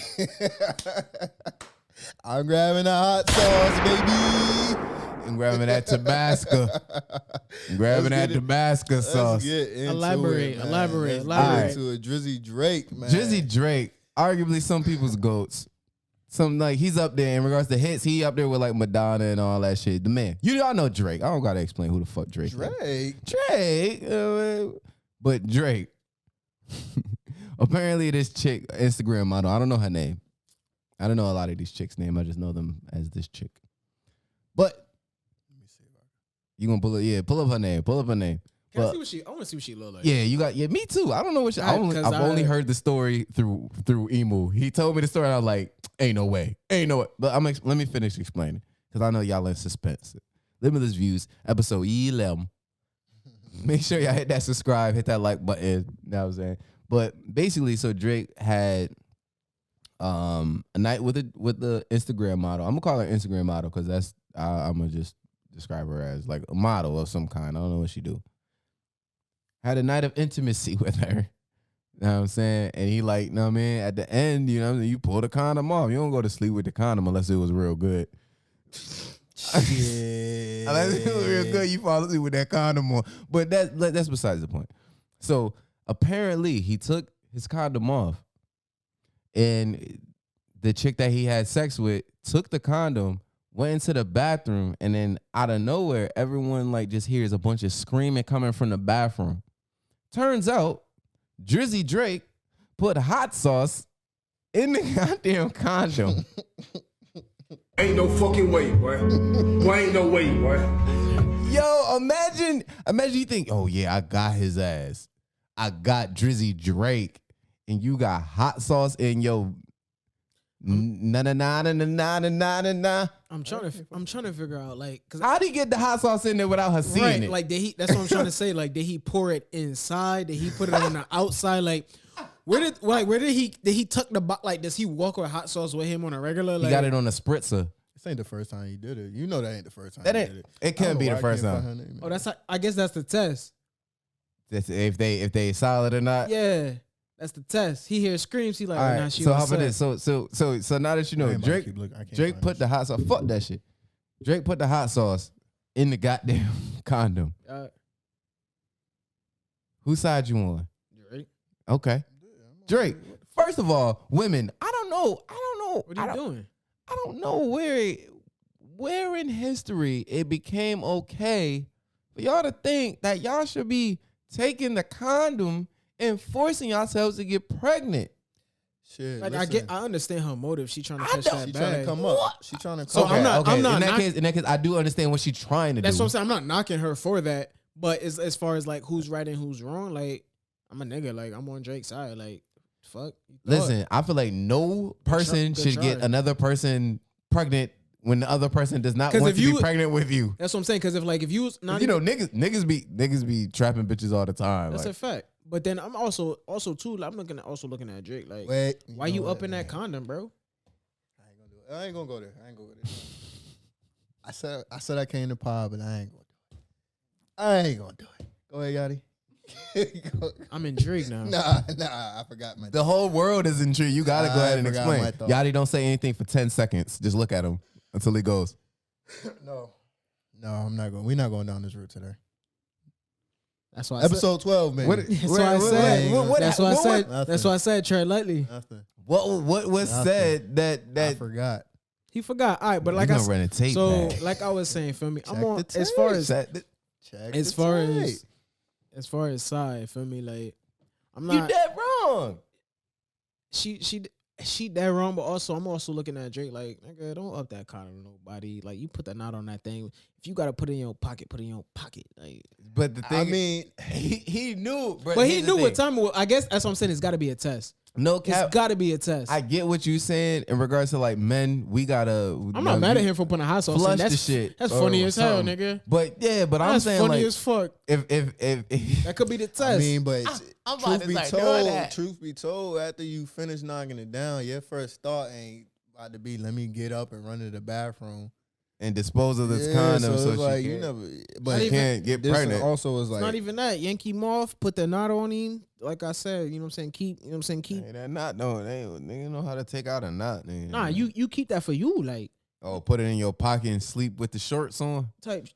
I'm grabbing the hot sauce, baby. I'm grabbing that Tabasco. I'm grabbing that Tabasco sauce. Elaborate. To a Drizzy Drake, man. Drizzy Drake, arguably some people's goats. Some like he's up there in regards to hits. He up there with like Madonna and all that shit. The man, y'all know Drake. I don't gotta explain who the fuck Drake is. Drake, but Drake. Apparently, this chick, Instagram model. I don't know her name. I don't know a lot of these chicks' name. I just know them as this chick. But you gonna pull up her name. Pull up her name. Can I see what I want to see what she look like. Yeah, me too. I don't know what she. I've only heard the story through Emu. He told me the story. And I was like, ain't no way. But let me finish explaining because I know y'all in suspense. Limitless Views, episode 11. Make sure y'all hit that subscribe, hit that like button. You know what I'm saying? But basically, so Drake had a night with the Instagram model. I'm gonna call her Instagram model because that's I'm gonna just describe her as like a model of some kind. I don't know what she do. Had a night of intimacy with her. You know what I'm saying? And he like, you know what I mean? At the end, you know what I mean? You pull the condom off. You don't go to sleep with the condom unless it was real good. Yeah. Unless it was real good, you fall asleep with that condom on. But that's besides the point. So apparently he took his condom off and the chick that he had sex with took the condom, went into the bathroom, and then out of nowhere, everyone like just hears a bunch of screaming coming from the bathroom. Turns out, Drizzy Drake put hot sauce in the goddamn condom. Ain't no fucking way, boy. Boy, ain't no way, boy. Yo, imagine you think, oh yeah, I got his ass. I got Drizzy Drake, and you got hot sauce in your na. I'm trying to figure out like, cause how'd he get the hot sauce in there without her seeing it? Like that's what I'm trying to say. Like, did he pour it inside? Did he put it on the outside? Like, where did he tuck the like? Does he walk with hot sauce with him on a regular? Like, he got it on a spritzer. This ain't the first time he did it. You know that ain't the first time That he ain't. did it. It can't be the first time. Oh, that's I guess that's the test. That's if they solid or not. Yeah, that's the test. He hears screams. He like, All right. nah, she so how upset. about this? So now that you know, Drake put the hot sauce. Fuck that shit. Drake put the hot sauce in the goddamn condom. Whose side you on? Drake. Okay. Drake. First of all, women. I don't know. What are you doing? I don't know where in history it became okay for y'all to think that y'all should be taking the condom and forcing yourselves to get pregnant. Shit. Like, I understand her motive. She trying to catch that She bag. trying to come up. She trying to come So up. I'm not in that case, I do understand what she's trying to do. That's what I'm saying. I'm not knocking her for that. But as far as like who's right and who's wrong, like I'm a nigga. Like I'm on Drake's side. Like fuck. Listen, I feel like no person should get another person pregnant when the other person does not want to be pregnant with you. That's what I'm saying. Because if you was not, niggas be trapping bitches all the time. That's like, a fact. But then I'm also too. I'm looking at Drake. Like, Wait, why you up in that condom, bro? I ain't gonna go there. I said I came to pod, but I ain't gonna do it. I ain't gonna do it. Go ahead, Yadie. I'm intrigued now. Nah, I forgot my. The whole world is intrigued. You gotta go ahead and explain. Yadie, don't say anything for 10 seconds. Just look at him until he goes. No, I'm not going. We're not going down this route today. That's why. Episode 12, man. What- That's why I said. Nothing. That's why I said. That's why I said. Nothing. That's why I said tread lightly. Nothing. What was Nothing. said that I forgot. He forgot. All right, but You like I gonna said, run a tape so back. like I was saying, feel me? I'm Check on the as far tape. as Check the- Check as the far tape. as far as side, feel me? Like I'm you not. dead wrong. She that wrong, but also I'm also looking at Drake like, nigga, don't up that card on nobody. Like you put that knot on that thing. If you gotta put it in your pocket, put it in your pocket. Like, But the thing, I mean, he knew, but he knew what time. I guess that's what I'm saying. It's got to be a test. No It's cap. got to be a test. I get what you saying in regards to like men. We gotta. I'm not mad at him for putting a hot sauce in. Flush the That's shit. That's or funny as hell, something. nigga. But yeah, but I'm That's saying funny like as fuck. if That could be the test. I mean, but I'm about truth to be start doing told, that. truth be told, after you finish knocking it down, your first thought ain't about to be, let me get up and run to the bathroom. and dispose of this Yeah, condom so it's she like, can, you never, she but can't get this pregnant. also is it's not like, even that. Yankee Moth put the knot on him. Like I said, you know what I'm saying? Keep, you know what I'm saying? Keep. Hey, that knot, no, they know how to take out a knot. Nigga. Nah, you keep that for you, like Oh, put it in your pocket and sleep with the shorts on. type.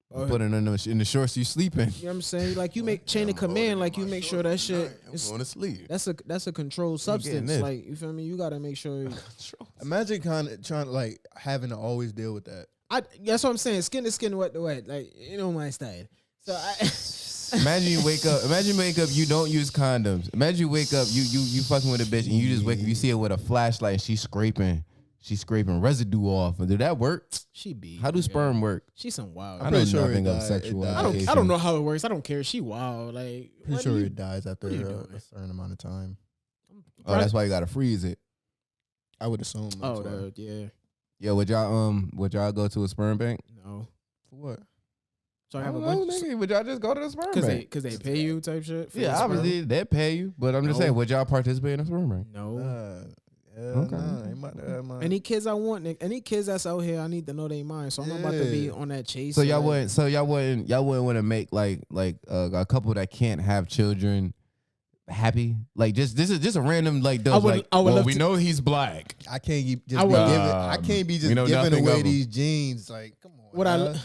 Put it in the shorts you sleeping. You know what I'm saying? Like you make chain of command, like you make sure that shit. I'm Is, going to sleep. that's a controlled getting substance. this. Like you feel me? You gotta make sure. imagine kind of trying to like having to always deal with that. That's what I'm saying. Skin to skin, wet to wet. Like you know my style. So Imagine you wake up. Imagine you wake up. You don't use condoms. Imagine you wake up. You fucking with a bitch and you just wake up. You see her with a flashlight. And she's scraping residue off. Did that work? she be. How do sperm work? She's some wild. I I'm know pretty sure nothing it of died. sexual It died. education. I don't know how it works. I don't care. She wild. Like Pretty what sure do you- it dies after what are you a doing? certain amount of time. Oh, that's why you gotta freeze it. I would assume. That's Oh, why. yeah. Yo, would y'all go to a sperm bank? No. For what? So I I have a don't know, bunch. nigga. Would y'all just go to the sperm bank? Because they pay you type shit. for the Yeah, sperm? obviously they pay you, but I'm just No. saying, would y'all participate in a sperm bank? No. Okay. Ain't about to have my- Any kids I want, Nick, any kids that's out here, I need to know they mine. So I'm not about to be Yeah. on that chase. So y'all like- wouldn't want to make like a couple that can't have children happy? Like this is just a random like those would- like I would well, love we to- know he's black. I can't keep I just be would- giving. I can't be we just know giving nothing away of 'em. these genes. Like, come on. What I nah. lo-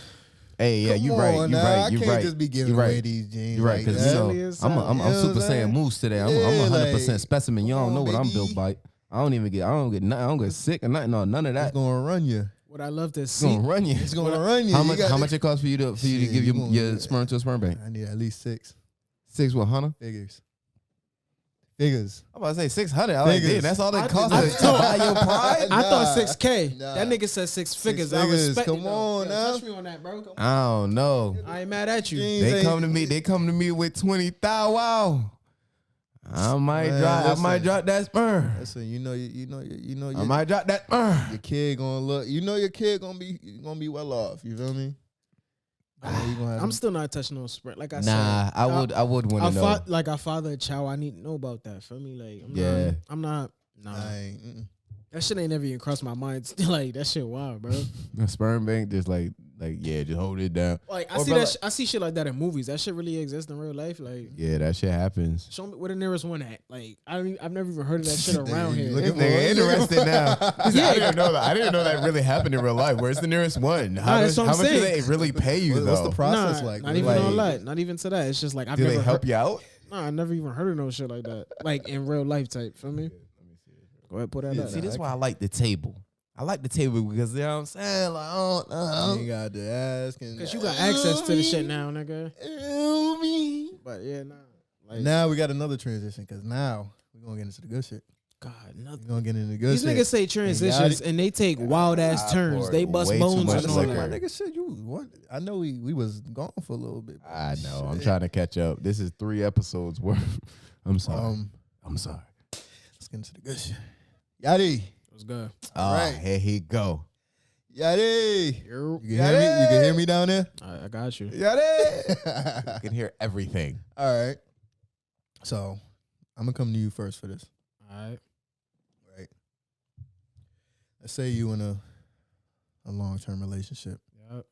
Hey, yeah, Come you on right, you now. right, I you can't right. just be giving You away right. these genes. You're right, like because that. you know Really is I'm sad. I'm You know what Super I'm saying? Saiyan Moose today. I'm Yeah, 100% like, specimen. You come don't on, know what I'm baby. built by. I don't get nothing. I don't get sick or nothing. No, none of It's that. gonna run you. What I love to It's see. gonna run you. It's gonna run you. How You much? got How to- much it costs for you to Shit, give you gonna your get- sperm to a sperm bank? I need at least 6 what, Hunter? figures. I'm about to say 600. I like, Figures. damn, that's all I it costs did- to buy your pride. I thought Nah, 6K. nah. That nigga said six figures. I figures. respect Come it, though. on Yo, now. touch me on that, bro. Come on. I don't know. I ain't mad at you. Jeans They ain't- come to me with 20,000. Wow. I might Man, drop. I might listen. drop that sperm. Listen, you know, I your, might drop that sperm. your kid gonna look. You know, your kid gonna be well off. You feel me? You know, you gonna have I'm still not touching no sprint. Like I said, Nah, I would want to know. like I father a child. I need to know about that. For me, like Yeah. I'm not. Nah, I ain't, that shit ain't never even crossed my mind. Like that shit wild, bro. A sperm bank, just like yeah, just hold it down. Like I Or see bro, that. like- I see shit like that in movies. That shit really exists in real life. Like Yeah, that shit happens. show me where the nearest one at. Like I've never even heard of that shit around You here. looking This nigga interested now. Yeah. I didn't know that. I didn't know that really happened in real life. Where's the nearest one? How that's what I'm much do saying. they really pay you what's though? the process Nah, like? not even Like- all that. Not even to that. It's just like I've do never they help you out? Nah, I never even heard of no shit like that. Like in real life type. Feel me? Go ahead, put that Yeah, up. See, this is why I like the table. I like the table because you know what I'm saying. Like, You ain't got to ask. Cause you got access to the shit now, nigga. But yeah, nah. Like Now we got another transition because now we're gonna get into the good shit. God, We're nothing. gonna get into the good These shit. niggas say transitions and they take wild ass I turns. poured They bust way too bones much and all liquor. My that. nigga shit, you what? I know we was gone for a little bit. but I know. I'm shit. trying to catch up. This is 3 episodes worth. I'm sorry. I'm sorry. Let's get into the good shit. Yadie, What's good? All right. right, here he go. Yadie, Yo. you can hear me? You can hear me down there? I got you. I can hear everything. All right. So I'm gonna come to you first for this. All right. Right. Let's say you in a long-term relationship Yep.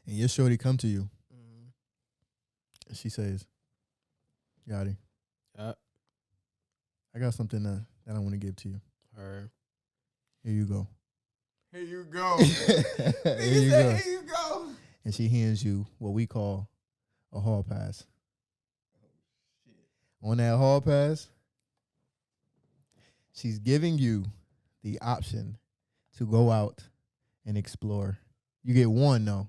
and your shorty come to you Mhm. and she says, Yadie, Yep. I got something that I want to give to you. Her. Here you go. Here you go. Here you go. Here you go. and she hands you what we call a hall pass. On that hall pass, she's giving you the option to go out and explore. You get one, though.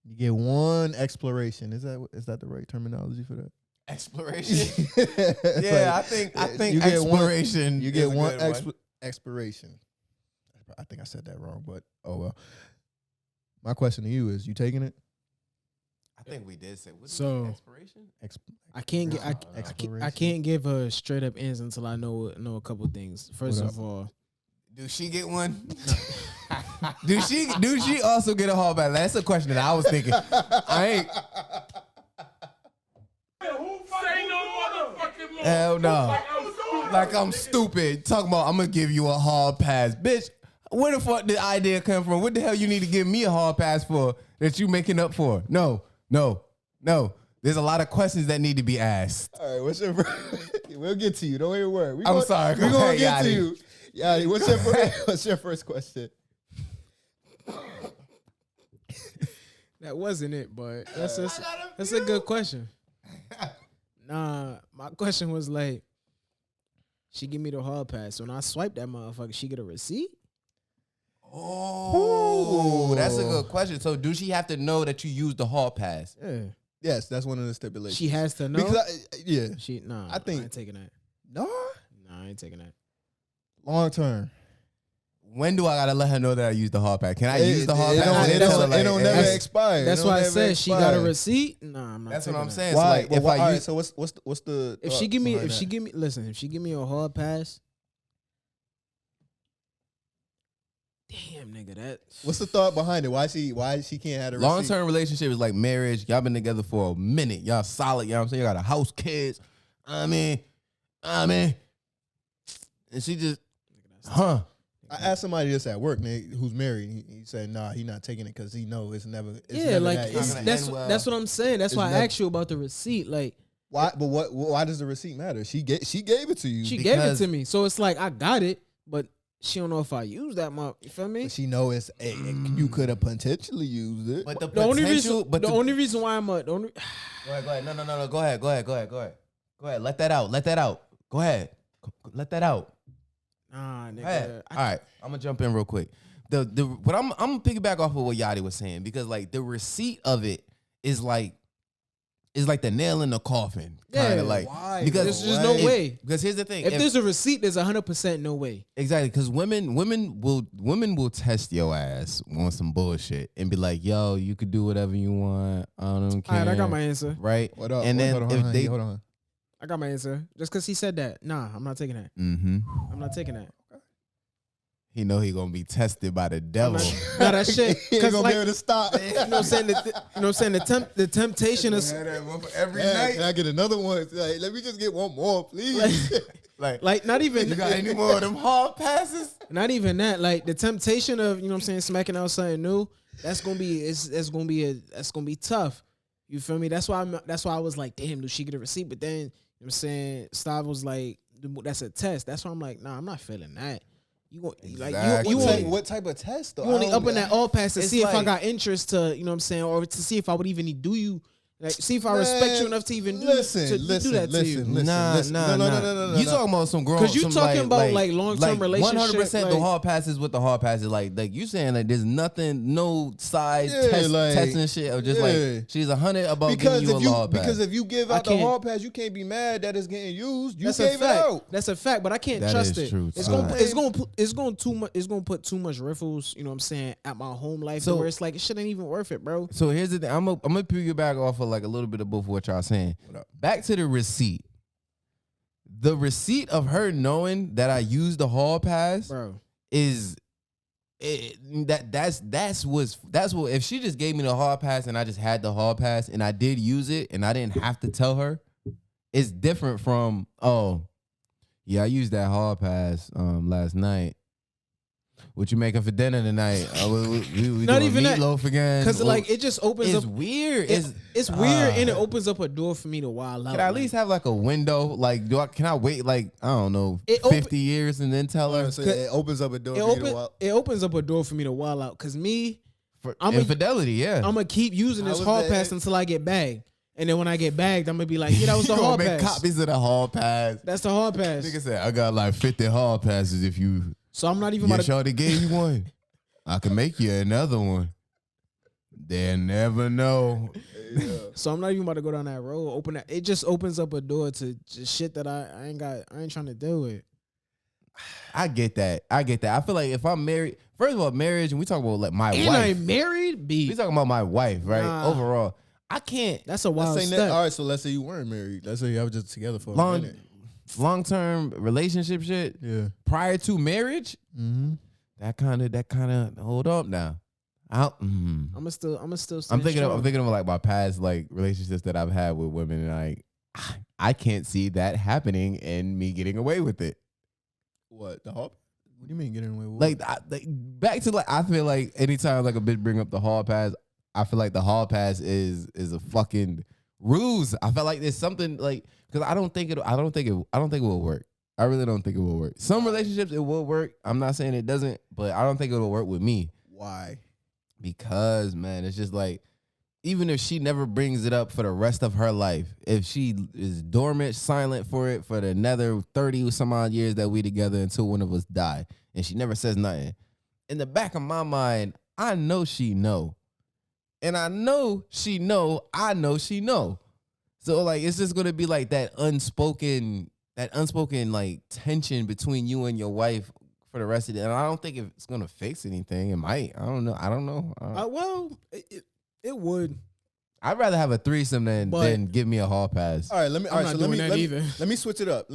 You get one exploration. Is that the right terminology for that? Exploration. Yeah, I think you get exploration. You get one exploration. I think I said that wrong, but oh well. My question to you is: you taking it? I think we did say so. Exploration. I can't give a straight up answer until I know a couple things. First of all, do she get one? do she also get a hall pass? That's a question that I was thinking. I ain't. Hell no. Like I'm stupid. Talking about I'm gonna give you a hall pass. Bitch, where the fuck did the idea come from? What the hell you need to give me a hall pass for that you making up for? No. There's a lot of questions that need to be asked. All right, what's your we'll get to you. Don't even worry. I'm sorry. We're gonna get to you. Yadie, what's your first question? that wasn't it, but that's a good question. Nah, my question was like, she give me the hall pass. When I swipe that motherfucker, she get a receipt? Oh, that's a good question. So do she have to know that you used the hall pass? Yeah. Yes, that's one of the stipulations. She has to know? Because I think I ain't taking that. No? Nah, I ain't taking that. Long term. When do I gotta let her know that I used the hall pass? Can I use the hall pass? It don't never expire. That's why I said she got a receipt. Nah, I'm not. That's taking what I'm that. saying. Why? So like, if I use, so what's the If she give me a hall pass. Damn, nigga, that. What's the thought behind it? Why she can't have a long receipt? term relationship is like marriage. Y'all been together for a minute. Y'all solid. You know what I'm saying? You got a house, kids. I mean, and she just, I asked somebody this at work, man, who's married. He said, "Nah, he not taking it because he know it's never." That's what I'm saying. That's why I asked you about the receipt. Like, why? But why does the receipt matter? She gave it to you. She gave it to me, so it's like I got it, but she don't know if I use that much. You feel me? But she know it's you could have potentially used it. But the only reason why I'm Go ahead. No. Go ahead. Let that out. Go ahead. Let that out. Nah, nigga. All right, I'm gonna jump in real quick. But I'm gonna piggyback off of what Yadie was saying, because like the receipt of it is like the nail in the coffin. Kind of like, why? Because there's just no way. Because here's the thing: if there's a receipt, there's 100% no way. Exactly, because women will test your ass on some bullshit and be like, "Yo, you could do whatever you want. I don't care." All right, I got my answer. Right? What up? And then hold on. I got my answer. Just because he said that, nah, I'm not taking that. Mm-hmm. I'm not taking that. He know he gonna be tested by the devil. Nah, that shit. He ain't gonna like, be able to stop. You know what I'm saying? The temptation is every night. Can I get another one? Like, let me just get one more, please. like not even. You got any more of them hall passes? Not even that. Like the temptation of, you know what I'm saying, smacking out something new. That's gonna be tough. You feel me? That's why I was like, damn, do she get a receipt? But then, you know what I'm saying, Stav was like, that's a test. That's why I'm like, nah, I'm not feeling that. What type of test though? You only up in that all pass to see if I like, got interest to, you know what I'm saying, or to see if I would even do you. Like, see if I respect you enough to even do that to you. No. You talking about some grown? Because you talking about like long-term relationship. 100% the hall passes with the hall passes. Like you saying like there's nothing, no side testing shit, or just like she's 100 about giving you a hall pass. Because if you give out the hall pass, you can't be mad that it's getting used. You gave it out. That's a fact, but I can't trust it. True, it's gonna put too much riffles, you know what I'm saying, at my home life, so, where it's like it shit ain't even worth it, bro. So here's the thing. I'm gonna piggyback off of like a little bit of both of what y'all saying. Back to the receipt. The receipt of her knowing that I used the hall pass, bro, that's what if she just gave me the hall pass and I just had the hall pass and I did use it and I didn't have to tell her, it's different from, oh yeah, I used that hall pass last night. What you making for dinner tonight? We not doing even meatloaf again. Because like it just opens it's up. Weird. It's weird, and it opens up a door for me to wild out. Can I at least have like a window? Like, can I wait like, I don't know, 50 years and then tell her? So it opens up a door. It opens up a door for me to wild out. Because me, infidelity. Yeah, I'm gonna keep using this hall pass until I get bagged. And then when I get bagged, I'm gonna be like, yeah, that was the hall pass. Make copies of the hall pass. That's the hall pass. Nigga said, I got like 50 hall passes if you. So I'm not even about to. Shorty gave you one. I can make you another one. They'll never know. Yeah. So I'm not even about to go down that road. Open that. It just opens up a door to just shit that I ain't trying to deal with. I get that. I feel like if I'm married, first of all, marriage, and we talk about like my wife. I'm married. We talking about my wife, right? Nah. Overall, I can't. That's a wild step. All right, so let's say you weren't married. Let's say you were just together for a minute. Long-term relationship shit. Yeah. Prior to marriage, that kind of hold up now. I'm still. I'm thinking of like my past like relationships that I've had with women, and like I can't see that happening and me getting away with it. What the hall? What do you mean getting away with? Like back to like I feel like anytime like a bitch bring up the hall pass, I feel like the hall pass is a fucking ruse. I feel like there's something like because I don't think it will work. I really don't think it will work. Some relationships it will work. I'm not saying it doesn't, but I don't think it'll work with me. Why? Because man, it's just like even if she never brings it up for the rest of her life, if she is dormant, silent for it for the another 30 some odd years that we together until one of us die, and she never says nothing, in the back of my mind, I know she know. And I know she know, I know she know. So like it's just gonna be like that unspoken like tension between you and your wife for the rest of it. And I don't think it's gonna fix anything. It might. I don't know. Well, it would. I'd rather have a threesome than give me a hall pass. All right, let me switch it up.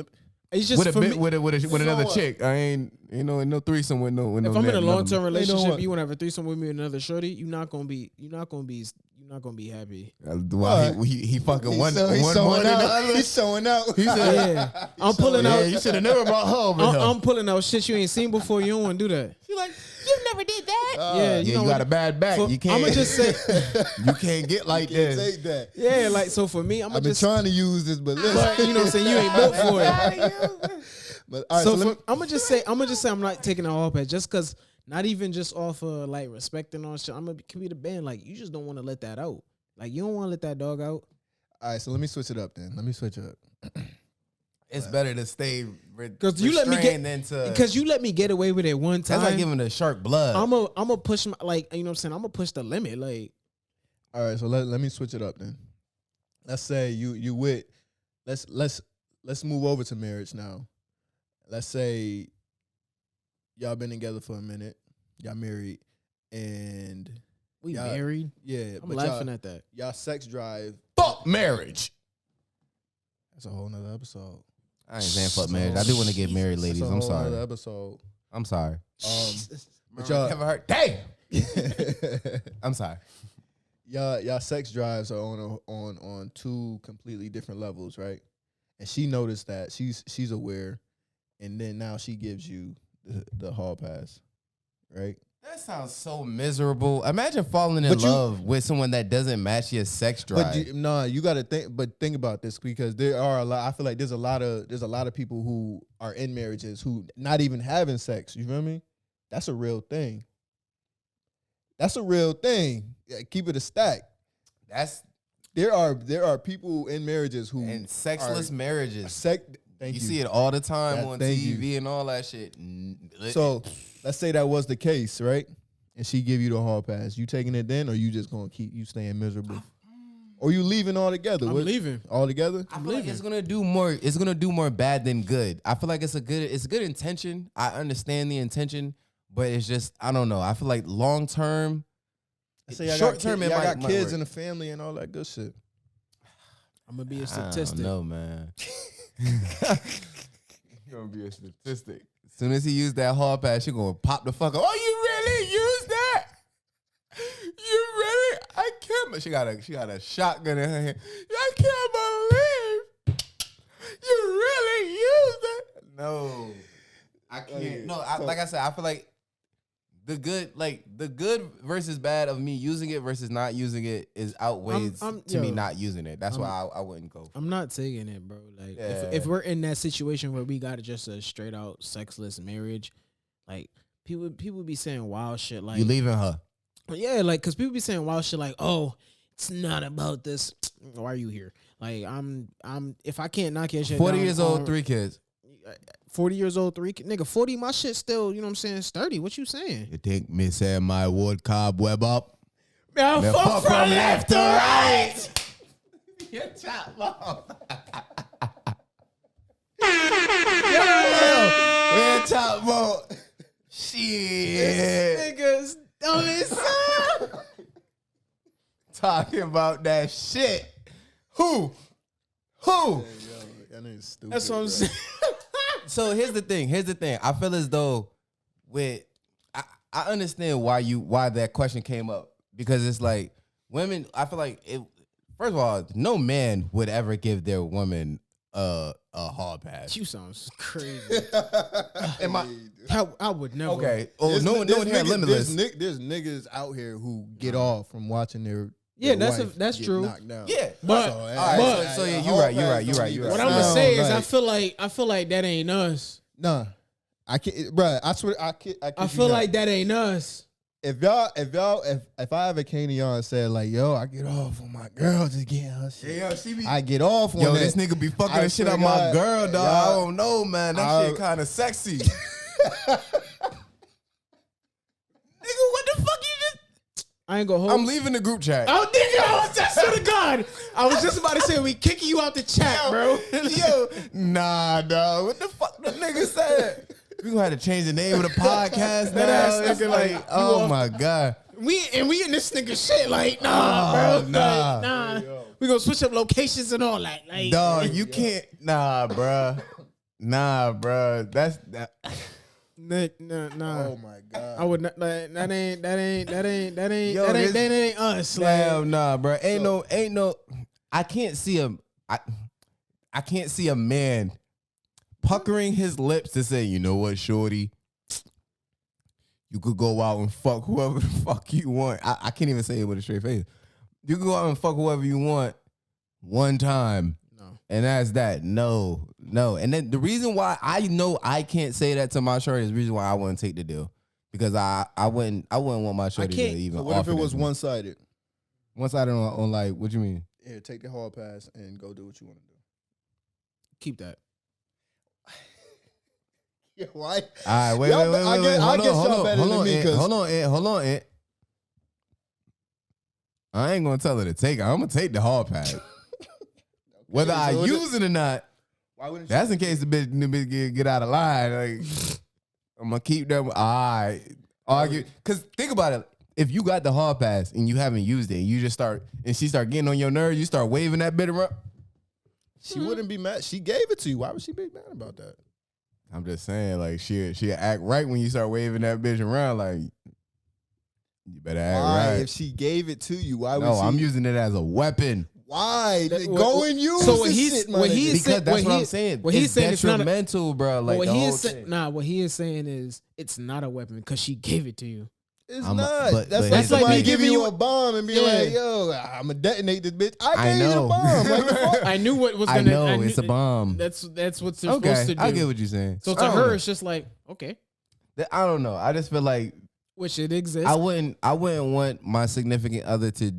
It's just with another chick. I ain't no threesome with no. If I'm in a long-term relationship, you want to have a threesome with me and another shorty, you're not gonna be happy. Well, he fucking one more than the other. He's showing out. He said, yeah. I'm pulling out. You should have never brought her over. I'm pulling out shit you ain't seen before. You don't want to do that. She's like, you never did that. You know, got a bad back. You can't. I'ma just say you can't get like this. Take that. Yeah, like so for me, I've been trying to use this, but listen. You know what I'm saying, you ain't built for it. But all right, I'm gonna just say I'm not taking a hall pass just because. Not even just off of like respect and all shit. I'm gonna be the band. Like you just don't want to let that out. Like you don't want to let that dog out. All right, so let me switch it up then. It's better to stay because you let me get away with it one time. That's like giving a shark blood. I'm a push my, like, you know what I'm saying. I'm gonna push the limit. Like, all right, so let me switch it up then. Let's say you with let's move over to marriage now. Let's say y'all been together for a minute, y'all married, and we married. Yeah, I'm laughing at that. Y'all sex drive. Fuck marriage. That's a whole nother episode. I ain't saying fuck marriage. I do want to get married, ladies. That's a I'm whole sorry. Nother episode. I'm sorry. But y'all never heard. Damn. I'm sorry. Y'all sex drives are on two completely different levels, right? And she noticed that she's aware, and then now she gives you the hall pass, right? That sounds so miserable. Imagine falling in love with someone that doesn't match your sex drive. But you got to think. But think about this, because there are a lot. I feel like there's a lot of people who are in marriages who not even having sex. You feel me? That's a real thing. That's a real thing. Yeah, keep it a stack. There are people in marriages who and sexless marriages. You see it all the time on TV and all that shit. So let's say that was the case, right? And she give you the hall pass. You taking it then, or you just gonna keep you staying miserable, or you leaving altogether? I'm leaving altogether. I feel like it's gonna do more. It's gonna do more bad than good. I feel like it's a good intention. I understand the intention, but it's just I don't know. I feel like long term, short term, I got kids and a family and all that good shit. I'm gonna be a statistic. No man. You're gonna be a statistic. As soon as he used that hall pass, you're gonna pop the fuck up. Oh, you really used that? You really? I can't. She got a shotgun in her hand. I can't believe you really used it. No, I can't. No, like I said, I feel like the good versus bad of me using it versus not using it is outweighs me not using it. That's why I wouldn't go. I'm not taking it, bro. Like if we're in that situation where we got just a straight out sexless marriage, like people be saying wild shit like you leaving her. Yeah, like, cause people be saying wild shit like, "Oh, it's not about this." Why are you here? Like, I'm. If I can't knock your shit 40 down, years old, 3 kids. 40 years old, 3 nigga. 40, my shit still. You know what I'm saying? Sturdy. What you saying? You think me saying my wood cobweb up? Man, fuck from left to right. Your top mom. Yo, top mom. Shit. Niggas dumb as hell. Talking about that shit. Who? That nigga's stupid. That's what I'm saying. So here's the thing. I feel as though I understand why that question came up, because it's like women. I feel like first of all, no man would ever give their woman a hard pass. You sounds crazy. Am I would never. okay? Oh, no one here limitless. There's niggas out here who get off from watching their that's get true. knocked down. Yeah, But so yeah, you're right. what I'm gonna say is, I feel like that ain't us. Nah, I can't, bro. I swear, I feel like that ain't us. If I ever came to y'all and said like, yo, I get off on my girl just getting her shit. Yeah, she be. I get off on that. This nigga be fucking I the shit swear out to my God, girl, dog. I don't know, man. That shit I- kind of sexy. Nigga, what the fuck you just? I ain't gonna hold. I'm leaving the group chat. Oh, nigga, I was just to God. I was just about to say we kicking you out the chat, bro. Yo, nah, dog. What the fuck the nigga said? We gonna have to change the name of the podcast now. ass Nigga, nigga, like, like, oh my god. We in this nigga shit, like, nah, bro. nah. Like, nah. We gonna switch up locations and all that. Like, Dog, you can't. Nah, bruh. Nah, bruh. That's that. nah. Oh my god. I would not. Like, that ain't Yo, that ain't us. Damn, Like, nah, bruh. Ain't no. I can't see him. I can't see a man puckering his lips to say, you know what, shorty, you could go out and fuck whoever the fuck you want. I can't even say it with a straight face. You can go out and fuck whoever you want one time. No. And that's that. No. And then the reason why I know I can't say that to my shorty is the reason why I wouldn't take the deal. Because I wouldn't want my shorty to even So what if offer it that was to me. one-sided? One-sided on like, what you mean? Here, take the hard pass and go do what you want to do. keep that. Yeah, why? All right, wait. I guess y'all better than me. Hold on, Ed. I ain't gonna tell her to take it. I'm gonna take the hard pass. Whether I so use it or not, Why wouldn't that's in case the bitch get out of line. Like, I'm gonna keep that. All right, argue. Cause think about it. If you got the hard pass and you haven't used it, and you just start and she start getting on your nerves, you start waving that bit around. She wouldn't be mad. She gave it to you. Why would she be mad about that? I'm just saying, like she act right when you start waving that bitch around. Like, you better act Why? right. If she gave it to you, why would No, she? I'm using it as a weapon. Why? That- Go and use so what this he's- shit, my what nigga. he's Because saying- that's what what he- I'm saying. what he's saying, it's not a- detrimental, bro. Like what the he whole is saying, thing. what he is saying is it's not a weapon because she gave it to you. It's I'm- not. but- That's but like here's somebody the thing. giving you a bomb and be Yeah. like, "Yo, I'm gonna detonate this bitch." I I gave you the know. bomb. Like, the fuck? I knew what was I gonna. know knew- it's a bomb. That's what they're Okay, supposed to do. I get what you're saying. So I to don't her, know. it's just like okay, I don't know. I just feel like which it exists. I wouldn't want my significant other to.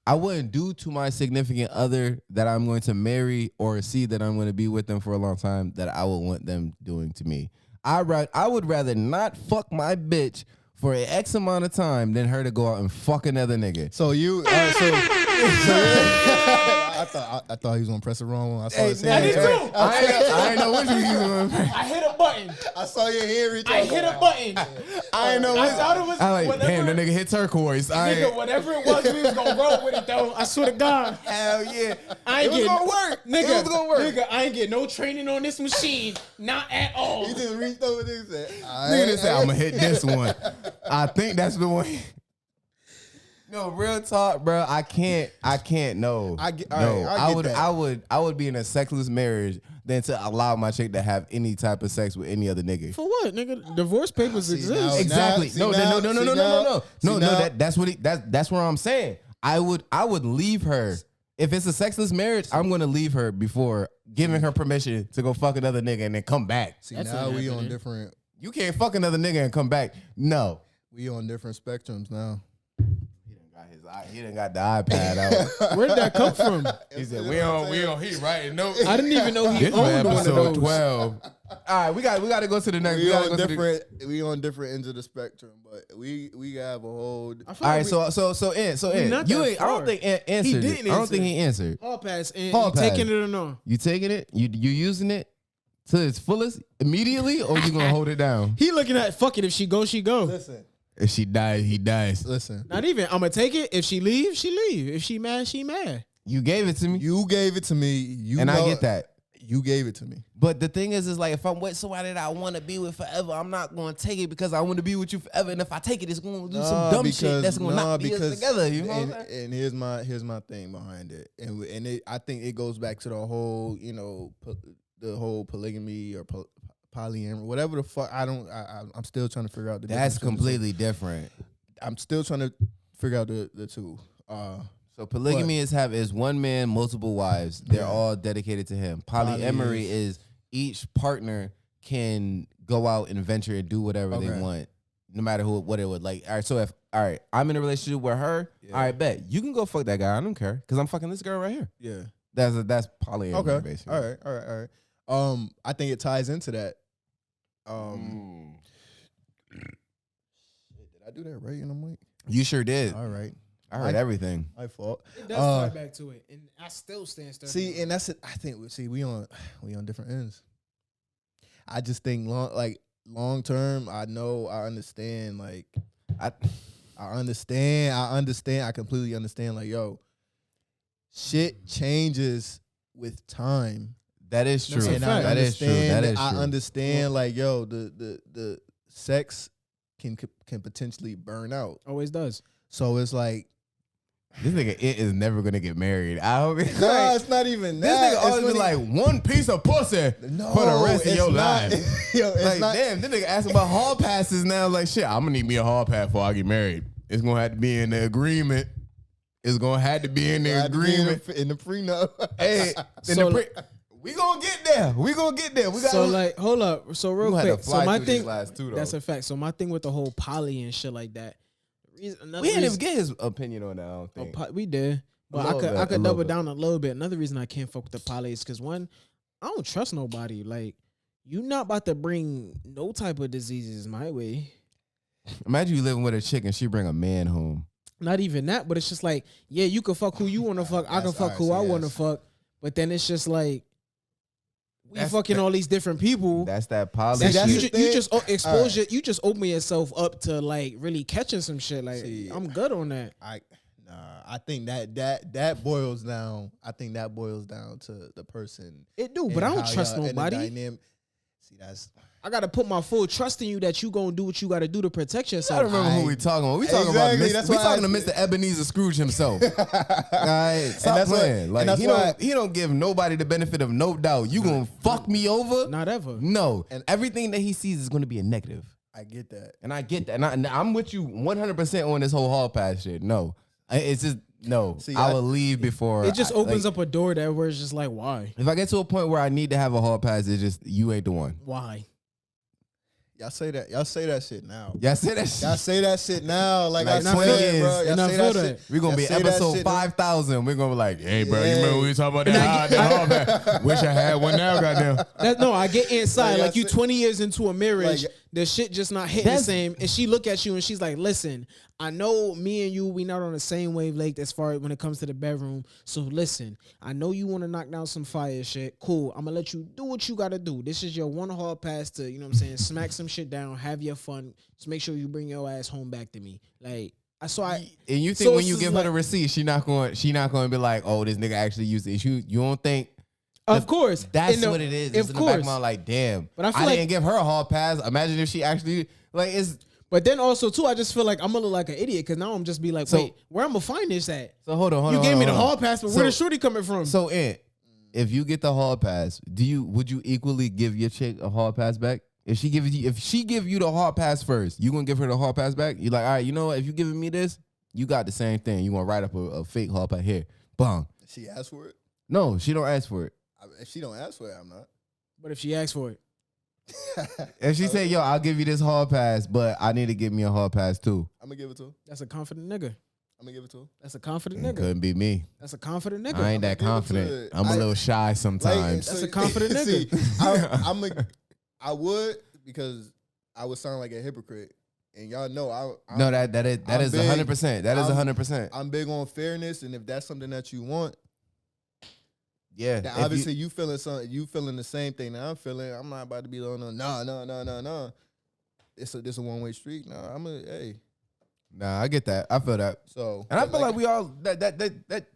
I wouldn't do to my significant other that I'm going to marry or see that I'm going to be with them for a long time that I would want them doing to me. I would rather not fuck my bitch for an X amount of time than her to go out and fuck another nigga. So you, I thought he was gonna press the wrong one. I saw it. I did too. I ain't know which one you was going. I hit a button. I saw your hair reach. I hit a button. I ain't know. I thought it was I like, whatever. damn, that nigga hit turquoise. Nigga, whatever it was, we was gonna roll with it though. I swear to God. Hell yeah. I It ain't was getting, gonna work. Nigga, It was gonna work. Nigga, I ain't getting no training on this machine. Not at all. He just reached over there and said, Nigga just said, I'm gonna hit this one. I think that's the one. No, real talk, bro. I can't. No, I get- no. all right, I get that. I would be in a sexless marriage than to allow my chick to have any type of sex with any other nigga. For what, nigga? Divorce papers See, exist. now- Exactly. see No. now- see now- That's what that's what I'm saying. I would leave her. If it's a sexless marriage, I'm gonna leave her before giving her permission to go fuck another nigga and then come back. See, That's now not we on happening. different. You can't fuck another nigga and come back. No. We on different spectrums now. He done got the iPad out. Where did that come from? He said, we on he writing notes. I didn't even know he This is owned one of episode those. 12. All right, we got to go to the next. We on different ends of the spectrum, but we have a whole. All right, so you ain't. I don't think Ant answered. He didn't I don't think he answered. Hall pass. And Hall you pass. taking it or no? You taking it? You using it to its fullest immediately, or you gonna hold it down? He looking at fuck it. If she go, she go. Listen. If she dies, he dies. Listen. Not even. I'm gonna take it. If she leave, she leave. If she mad, she mad. You gave it to me. You gave it to me. I get that. You gave it to me. But the thing is like if I'm with somebody that I want to be with forever, I'm not going to take it because I want to be with you forever. And if I take it, it's going to do some dumb shit that's going to not be us together. You know what I'm saying? And here's my thing behind it. And I think it goes back to the whole, the whole polygamy or polyamory, whatever the fuck. I'm still trying to figure out the That's difference. completely different. I'm still trying to figure out the two. So polygamy is one man, multiple wives. They're all dedicated to him. Polyamory is each partner can go out and venture and do whatever they want, no matter what it would like. All right, so if I'm in a relationship with her, all right, bet you can go fuck that guy. I don't care because I'm fucking this girl right here. Yeah, that's polyamory. Basically. All right. I think it ties into that. Did I do that right in the mic? You sure did. All right. I heard everything. My fault. It does tie back to it, and I still stand. See, and that's it. I think we on different ends. I just think long term. I understand. Like I understand. I completely understand. Like shit changes with time. That is true. And that is true. I understand. Like the sex can potentially burn out. Always does. So it's like. This nigga is never gonna get married. I hope it's no, it's not even this that. This nigga always be like one piece of pussy for the rest of your life. Damn, this nigga asking about hall passes now. Like shit, I'm gonna need me a hall pass before I get married. It's gonna have to be in the agreement. It's gonna have to be in the agreement in the prenup. Hey, we gonna get there. We got hold up. So real quick. So my thing. That's a fact. So my thing with the whole poly and shit like that. We didn't even get his opinion on that. I don't think we did, but I could double down a little bit. Another reason I can't fuck with the poly is because one, I don't trust nobody. Like you not about to bring no type of diseases my way. Imagine you living with a chick and she bring a man home. Not even that, but it's just like, yeah, you can fuck who you want to fuck. I can fuck who I want to fuck. But then it's just like we fucking all these different people. That's that poly. You just expose you just open yourself up to like really catching some shit. Like I'm good on that. I think that boils down. I think that boils down to the person. It do, but I don't trust nobody. See, I gotta put my full trust in you that you gonna do what you gotta do to protect yourself. I don't remember who we talking about. We talking about Mr. Ebenezer Scrooge himself. Alright, stop playing. Like he don't give nobody the benefit of no doubt. You gonna fuck me over? Not ever. No, and everything that he sees is gonna be a negative. I get that, and I get that, and I'm with you 100% on this whole hall pass shit. No, it's just. No, see, I will leave before. It just opens up a door that where it's just like, why? If I get to a point where I need to have a hall pass, it's just you ain't the one. Why? Y'all say that shit now. Y'all say that shit. Y'all say that shit now. Like I 20 said, bro. Y'all say that shit. We're gonna be episode 5,000. We're gonna be like, hey, bro, you remember we were talking about that hall pass? Wish I had one now, goddamn. No, I get inside. Like you 20 years into a marriage, the shit just not hitting the same. And she look at you and she's like, listen, I know me and you, we not on the same wavelength as far as when it comes to the bedroom. So listen, I know you want to knock down some fire shit. Cool. I'm going to let you do what you got to do. This is your one hall pass to, you know what I'm saying, smack some shit down, have your fun. Just make sure you bring your ass home back to me. Like, and you think when you give her the receipt, she not going to be like, oh, this nigga actually used it. You don't think. Of course. That's what it is. It's in the back of my like, damn. But I didn't give her a hall pass. Imagine if she actually, like, it's. But then also, too, I just feel like I'm going to look like an idiot because now I'm just be like, wait, where I'm going to find this at? So hold on. You gave me the hall pass, but where the shorty coming from? So, if you get the hall pass, would you equally give your chick a hall pass back? If she give you the hall pass first, you going to give her the hall pass back? You're like, all right, you know what? If you giving me this, you got the same thing. You going to write up a fake hall pass here. Bang. She asked for it? No, she don't ask for it. If she don't ask for it, I'm not. But if she asks for it? If she say, yo, I'll give you this hall pass, but I need to give me a hall pass too. I'm gonna give it to him. That's a confident nigga. I'm gonna give it to him. That's a confident nigga. Couldn't be me. That's a confident nigga. I ain't that give it to confident. it. I'm a little shy sometimes. That's a confident nigga. See, I would, because I would sound like a hypocrite, and y'all know No, that is big. 100%. That is 100%. I'm big on fairness, and if that's something that you want, Yeah. then obviously you feeling something, you feeling the same thing that I'm feeling. I'm not about to be on no. This a one way street. No, hey. Nah, I get that. I feel that. So, And I feel like we all that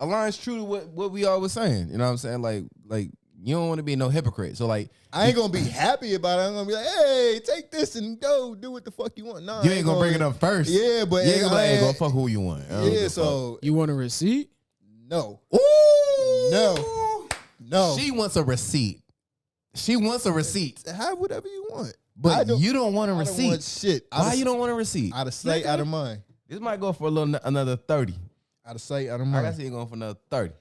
aligns true to what we all was saying. You know what I'm saying? Like you don't want to be no hypocrite. So like I ain't gonna be happy about it. I'm gonna be like, hey, take this and go do what the fuck you want. Nah, you ain't gonna bring it up first. Yeah, but you ain't gonna like, go fuck who you want. Yeah, so You want a receipt? no. Ooh. No. She wants a receipt. She wants a receipt. Have whatever you want. But you don't want a I receipt. don't want shit. Why you don't want a receipt? Out of sight, out of mind. This might go for another 30. Out of sight, out of I mind. gotta see it going for another 30.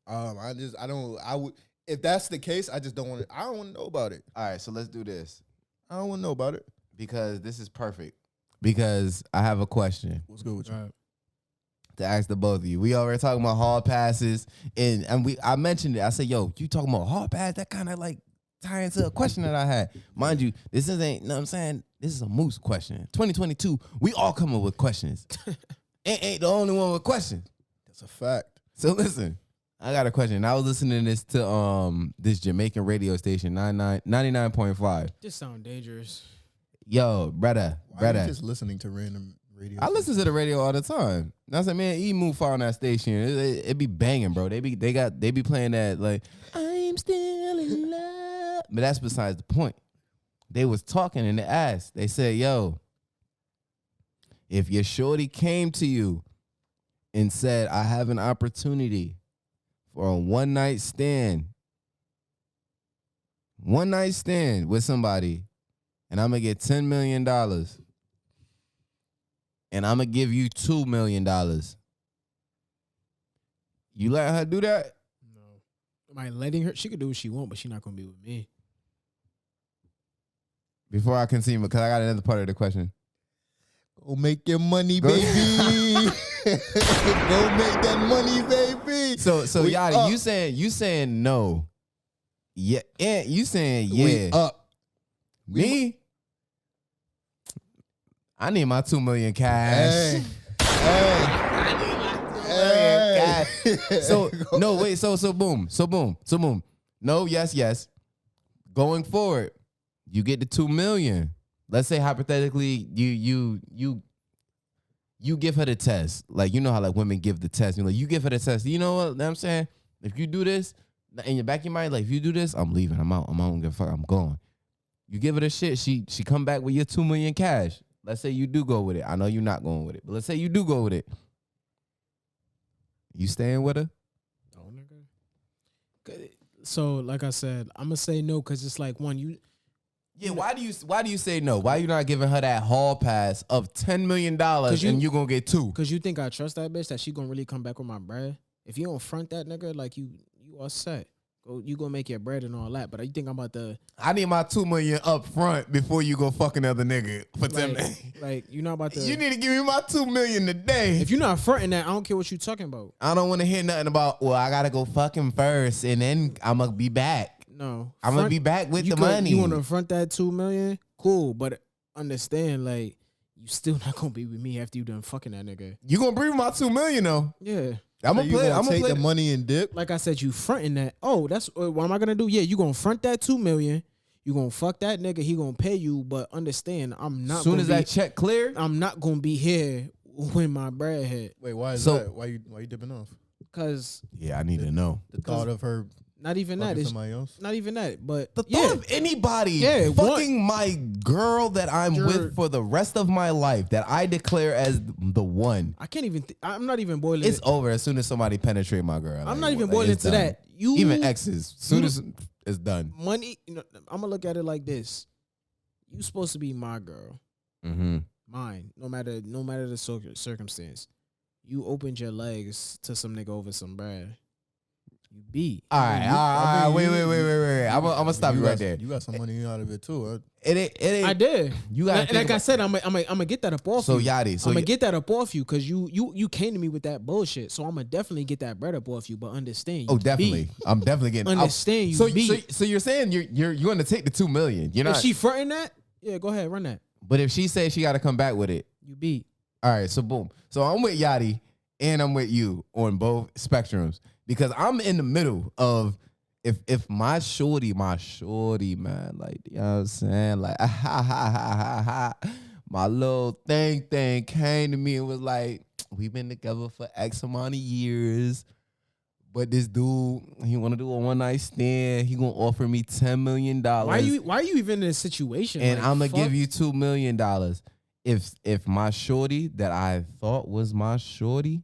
I would. If that's the case, I just don't want to. I don't want to know about it. All right, so let's do this. I don't want to know about it. Because this is perfect. Because I have a question What's good with you? to ask the both of you. We already talking about hall passes, and I mentioned it. I said, yo, you talking about hall pass? That kind of like tie into a question that I had. Mind you, this isn't, you know what I'm saying? This is a Moose question. 2022, we all come up with questions. Ain't the only one with questions. That's a fact. So listen, I got a question. I was listening to this this Jamaican radio station, 99.5. This sound dangerous. Yo, brother. Why are you just listening to random radio? I listen to the radio all the time. And I said, man, move far on that station. It be banging, bro. They be playing that like I'm still in love. But that's besides the point. They was talking and they asked. They said, yo, if your shorty came to you and said, I have an opportunity for a one night stand with somebody, and I'm gonna get $10 million. And I'm going to give you $2 million. You let her do that? No. Am I letting her? She could do what she want, but she's not going to be with me. Before I continue, because I got another part of the question. Go make your money, baby. Go make that money, baby. So Yadie, you saying no. Yeah, and you saying yeah. We up. Me? I need my $2 million cash. Hey. So no, wait. So boom. No, yes. Going forward, you get the $2 million. Let's say hypothetically, you give her the test. Like, you know how like women give the test. You give her the test. You know what I'm saying? If you do this, in your back of your mind, like if you do this, I'm leaving. I'm out. I don't give a fuck. I'm going. You give her the shit. She come back with your $2 million cash. Let's say you do go with it. I know you're not going with it, but let's say you do go with it. You staying with her? No, nigga. So, like I said, I'm gonna say no because it's like Yeah, why do you say no? Why you not giving her that hall pass of $10 million and you gonna get $2? Because you think I trust that bitch that she gonna really come back with my bread? If you don't front that nigga, like you all set. You gonna make your bread and all that, but you think I'm about to? I need my $2 million up front before you go fuck another nigga for $10 million. Like you not about to? You need to give me my $2 million today. If you're not fronting that, I don't care what you talking about. I don't want to hear nothing about. Well, I gotta go fuck him first, and then I'm gonna be back. No, I'm gonna be back with the money. You want to front that $2 million? Cool, but understand, like you still not gonna be with me after you done fucking that nigga. You gonna bring my $2 million though? Yeah. I'm gonna play. I'm gonna take play the money and dip. Like I said, you fronting that. Oh, that's what am I gonna do? Yeah, you gonna front that $2 million. You gonna fuck that nigga. He gonna pay you, but understand, I'm not. Soon as that check clear, I'm not gonna be here when my bread hit. Wait, why is that? Why you dipping off? Cause I need to know the thought of her. Not even that. It's somebody else. not even that. But the thought of anybody fucking my girl that I'm with for the rest of my life that I declare as the one. I can't even. I'm not even boiling. It's over as soon as somebody penetrate my girl. I'm not even boiling to that. You even exes. Soon as it's done. Money. I'm gonna look at it like this. You supposed to be my girl. Mm-hmm. Mine. No matter the circumstance. You opened your legs to some nigga over some bread. You beat. All right. Wait. I'm gonna stop you right there. You got some money out of it too. It ain't. I did. You got like I said, I'm gonna get that up off you. Yadie, I'm gonna get that up off you because you came to me with that bullshit. So I'm gonna definitely get that bread up off you. But understand, you definitely. beat. I'm definitely getting. Understand, you beat. So you're saying you're gonna take the $2 million? You're not. If she fronting that, yeah, go ahead, run that. But if she says she got to come back with it, you beat. All right. So boom. So I'm with Yadie and I'm with you on both spectrums because I'm in the middle of. If my shorty, man, like, you know what I'm saying? Like, my little thing came to me and was like, we've been together for X amount of years, but this dude, he want to do a one-night stand. He going to offer me $10 million. Why are you even in a situation? And like, I'm going to give you $2 million. If my shorty that I thought was my shorty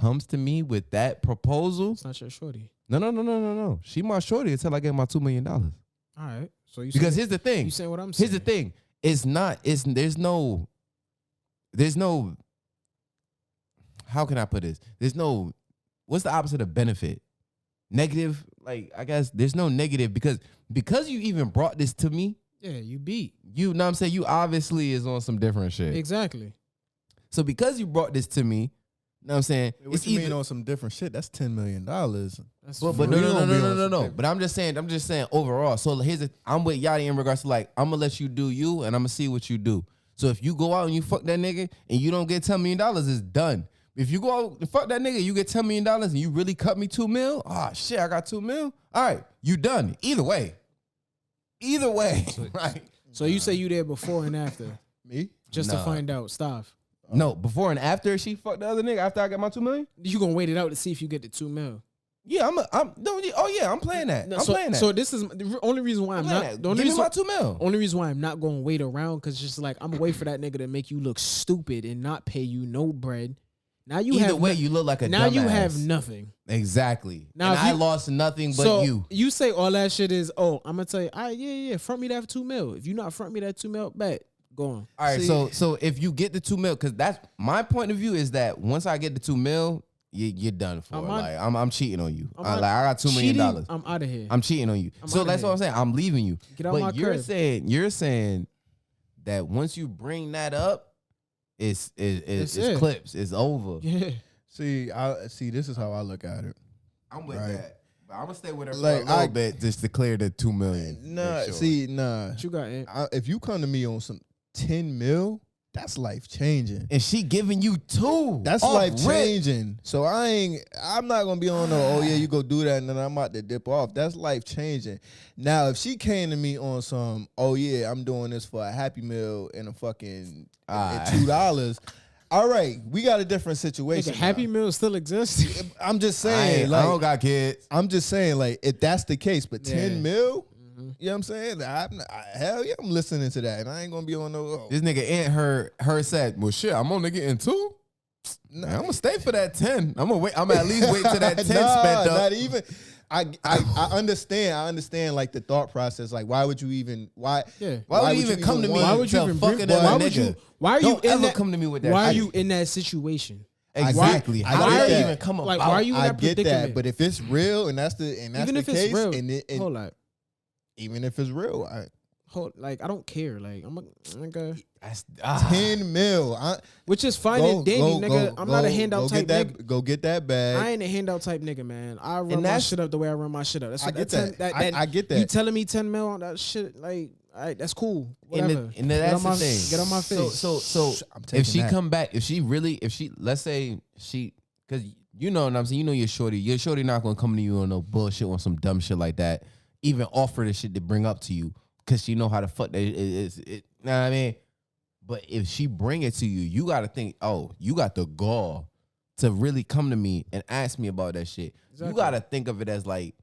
comes to me with that proposal. It's not your shorty. No. She my shorty until I get my $2 million. All right. So you because here's the thing. You saying what I'm saying? Here's the thing. There's no. How can I put this? What's the opposite of benefit? Negative. Like, I guess there's no negative because you even brought this to me. Yeah, you beat. You know what I'm saying? You obviously is on some different shit. Exactly. So because you brought this to me, you know what I'm saying? What you mean on some different shit? That's $10 million. But no. But I'm just saying overall. So I'm with Yadie in regards to like, I'm gonna let you do you and I'm gonna see what you do. So if you go out and you fuck that nigga and you don't get $10 million, it's done. If you go out and fuck that nigga, you get $10 million and you really cut me $2 million, oh shit, I got $2 million. All right, you done. Either way. Right. So you say you there before and after. Me? Just to find out. Stop. No, before and after she fucked the other nigga after I got my $2 million? You gonna wait it out to see if you get the $2 million? Yeah, I'm playing that. No, I'm playing that. So this is the only reason why I'm not. Give me my $2 million. Only reason why I'm not gonna wait around because just like I'm gonna wait for that nigga to make you look stupid and not pay you no bread. Now you Either way, you look like a now dumbass. you have nothing. Exactly. Now and I lost nothing but so you. You say all that shit is I'm gonna tell you, all right, yeah, front me that $2 million. If you not front me that $2 million, bet. Go on. All right, so if you get the $2 million, because that's my point of view is that once I get the $2 million, you're done for. I'm cheating on you. I got $2 million. I'm out of here. I'm cheating on you. So that's what I'm saying. I'm leaving you. Get out my you're crib. you're saying that once you bring that up, it's clips. It's over. Yeah. See, this is how I look at it. I'm with that. But I'm gonna stay with her for Like, a little bit just to clear the $2 million. Nah. What you got, Ant? If you come to me on some 10 mil, that's life changing. And she giving you 2. That's life changing. So I'm not gonna be on you go do that and then I'm about to dip off. That's life changing. Now if she came to me on some, I'm doing this for a Happy Meal and a fucking $2. All right, we got a different situation. Happy Meal still exists. I'm just saying, I don't got kids. I'm just saying, like, if that's the case, but 10 mil, you know what I'm saying? Hell yeah, I'm listening to that, and I ain't gonna be on no. This nigga Aunt her said, well, shit, I'm only getting 2. Nah, I'm gonna stay for that 10. I'm gonna wait. I'm gonna at least wait till that 10 spent up. Not even. I understand like the thought process. Like, why would you even? Why would you even come to me? Why would you even bring? Why are you in that? Come to me with that? Why are you in that situation? Exactly. How did that even come about? Like, why are you in that predicament? I get that, but if it's real and that's the case, real, hold on. Even if it's real, I don't care. Like I'm a nigga. 10 mil, which is fine and dandy, nigga. I'm not a handout type nigga. Go get that bag. I ain't a handout type nigga, man. I run my shit up the way I run my shit up. That's what I get that. I get that. You telling me 10 mil on that shit, like, that's cool. Whatever. And that's the thing. Get on my face. So if she come back, let's say she, because you know what I'm saying, you know your shorty not gonna come to you on no bullshit on some dumb shit like that. Even offer the shit to bring up to you because she know how to fuck that. Know what I mean? But if she bring it to you, you got to think, you got the gall to really come to me and ask me about that shit. Exactly. You got to think of it as like,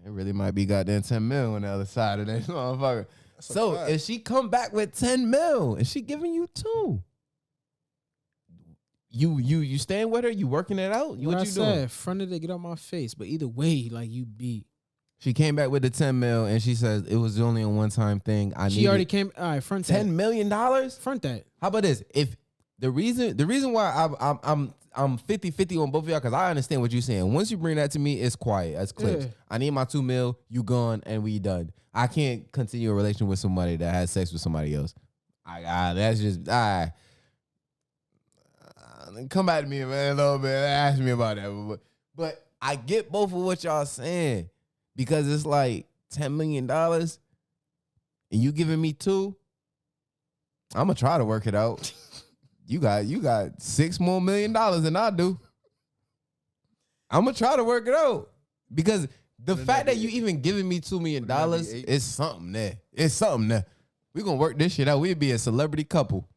it really might be goddamn 10 mil on the other side of that motherfucker. So if she come back with 10 mil and she giving you 2, you staying with her? You working it out? What you doing? Fronted it, get on my face. But either way, like, you beat. She came back with the 10 mil and she says it was only a one-time thing. She already came. All right, front that. $10 million? Front that. How about this? If The reason why I'm 50-50 on both of y'all, because I understand what you're saying. Once you bring that to me, it's quiet. That's clips. Yeah. I need my $2 million, you gone, and we done. I can't continue a relationship with somebody that has sex with somebody else. That's just come back to me, man, a little bit. Ask me about that. But I get both of what y'all saying, because it's like $10 million and you giving me $2. I'm gonna try to work it out. You got $6 more million than I do. I'm gonna try to work it out, because the fact that you even giving me $2 million is something there. It's something there. We gonna work this shit out. We'd be a celebrity couple.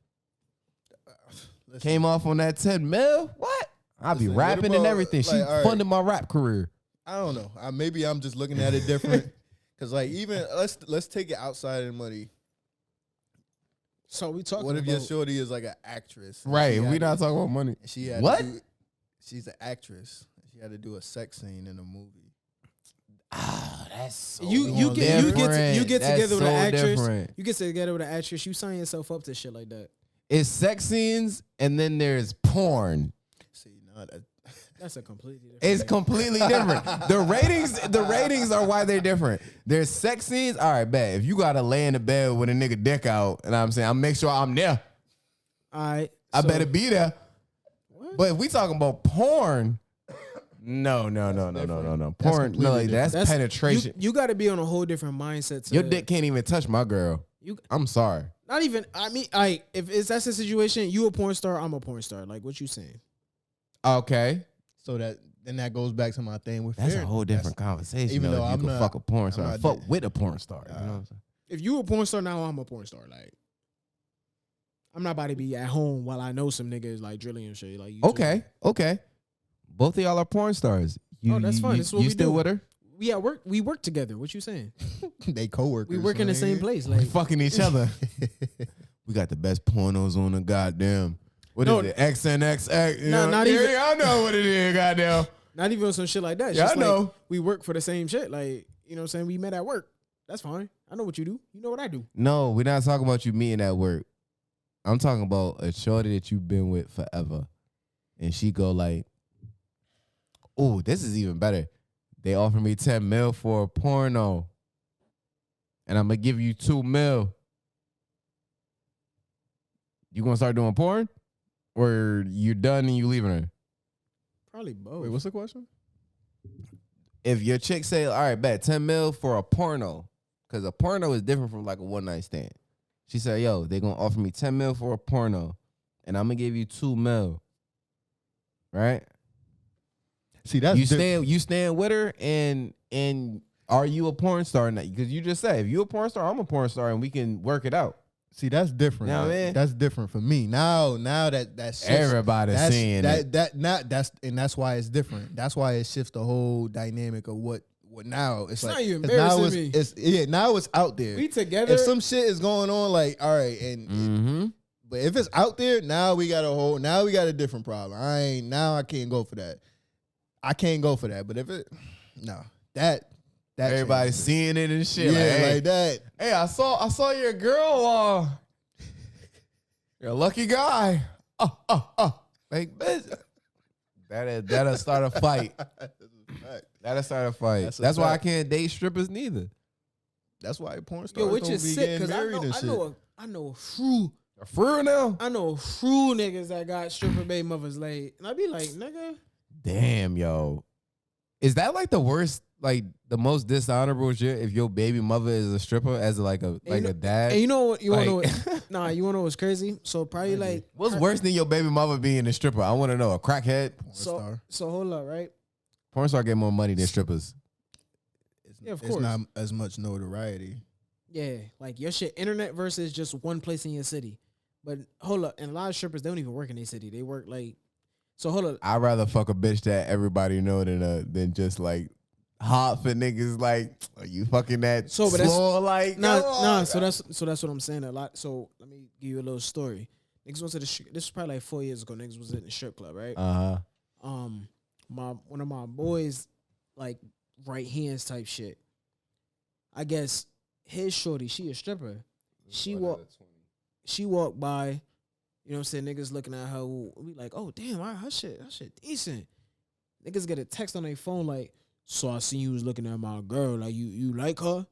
Came off on that 10 mil. What? I'll be rapping and everything. She funded my rap career. I don't know. Maybe I'm just looking at it different. Cause like, even let's take it outside of the money. So we talking. What if your shorty is like an actress? Right. We not talking about money. She had what? She's an actress. She had to do a sex scene in a movie. Ah, that's so you get together with an actress. Different. You get together with an actress. You sign yourself up to shit like that. It's sex scenes and then there's porn. See, no, that's a completely different. It's completely different. The ratings are why they're different. There's sex scenes. All right, bet. If you gotta lay in the bed with a nigga dick out, and I'm saying, I'll make sure I'm there. All right. I better be there. What? But if we talking about porn, no. Porn, no, like, that's penetration. You got to be on a whole different mindset. Your dick can't even touch my girl. I'm sorry. Not even. I mean, if that's the situation, you a porn star, I'm a porn star. Like, what you saying? Okay. So then that goes back to my thing with that's fear. a whole different conversation. Even though I'm not fuck a porn star, fuck with a porn star. You know what I'm saying? If you a porn star now, I'm a porn star. Like, I'm not about to be at home while I know some niggas like drilling and shit. Like, you okay. Both of y'all are porn stars. That's fine. That's what you we still do. with her? We at work. We work together. What you saying? They co-workers. We work in the same place. We Like, fucking each other. We got the best pornos on the goddamn. What is it? XNXX. Not even. I know what it is. Goddamn. Not even on some shit like that. It's Yeah, just I know. Like, we work for the same shit. Like, you know what I'm saying? We met at work. That's fine. I know what you do. You know what I do. No, we're not talking about you meeting at work. I'm talking about a shorty that you've been with forever. And she go like, oh, this is even better. They offer me 10 mil for a porno. And I'm going to give you 2 mil. You going to start doing porn? Or you're done and you leaving her? Probably both. Wait, what's the question? If your chick say, all right, bet 10 mil for a porno. Because a porno is different from like a one-night stand. She said, yo, they going to offer me 10 mil for a porno. And I'm going to give you 2 mil. Right? See, that's you staying with her, and are you a porn star? Because you just said, if you a porn star, I'm a porn star, and we can work it out. See, that's different. You know what I mean? That's different for me. Now that's everybody's seeing it. That's why it's different. That's why it shifts the whole dynamic of what now it's like. Not you embarrassing me. Now it's out there. We together. If some shit is going on, like, all right, and but if it's out there, now we got a different problem. I can't go for that. I can't go for that. But if it that everybody's seeing it and shit. Yeah, like, hey, like that. Hey, I saw your girl. You're a lucky guy. Like, bitch. That'll start a fight. That'll start a fight. That's why I can't date strippers neither. That's why porn stars which don't is be sick getting because married and shit. I know a few. For real now? I know a few niggas that got stripper baby mothers laid, and I be like, nigga. Damn, yo. Is that like the worst, like the most dishonorable shit if your baby mother is a stripper as like a dad? And you know what? You wanna know? You wanna know what's crazy? So probably like what's worse than your baby mother being a stripper? I want to know. A crackhead? So hold up, right? Porn star get more money than strippers. Yeah, of it's course. not as much notoriety. Yeah, like your shit, internet versus just one place in your city. But hold up, and a lot of strippers they don't even work in their city. They work like. So hold up. I'd rather fuck a bitch that everybody know than just like hot for niggas like, are you fucking that slow like? Nah. So that's what I'm saying a lot. So let me give you a little story. Niggas went to this was probably like 4 years ago. Niggas was in the strip club, right? One of my boys, like right hands type shit. I guess his shorty, she a stripper. She walked by. You know what I'm saying? Niggas looking at her, we like, oh damn, her shit decent. Niggas get a text on their phone like, so I seen you was looking at my girl. Like you like her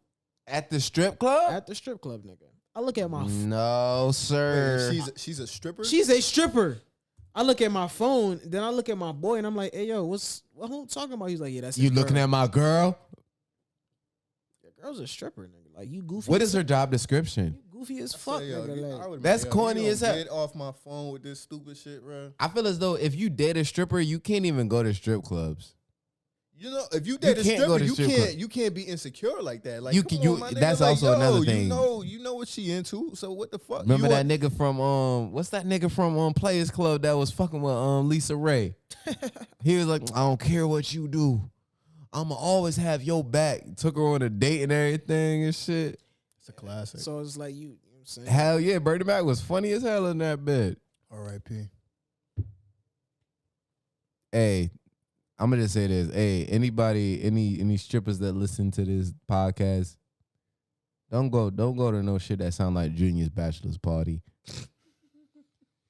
At the strip club? at the strip club, nigga. I look at my phone. No, sir. Wait, she's a stripper. She's a stripper. I look at my phone, then I look at my boy, and I'm like, hey yo, what who talking about? He's like, yeah, that's You looking at my girl? Your girl's a stripper, nigga. Like you goofy. What is her job description? You goofy as fuck, nigga. Like, That's corny as hell. Get off my phone with this stupid shit, bro. I feel as though if you date a stripper, you can't even go to strip clubs. You know, if you date a can't go stripper, to strip club. you can't be insecure like that. Like You come can- on, my nigga. that's Like, also yo, another thing. You know what she into. So what the fuck? Remember You that nigga from what's that nigga from Players Club that was fucking with Lisa Ray? He was like, I don't care what you do, I'ma always have your back. Took her on a date and everything and shit. It's a classic. so it's like you know what I'm saying? Hell yeah, Bernie Mac was funny as hell in that bit. R.I.P. Hey, I'm gonna just say this. Hey, anybody, any strippers that listen to this podcast, don't go to no shit that sound like Junior's bachelor's party.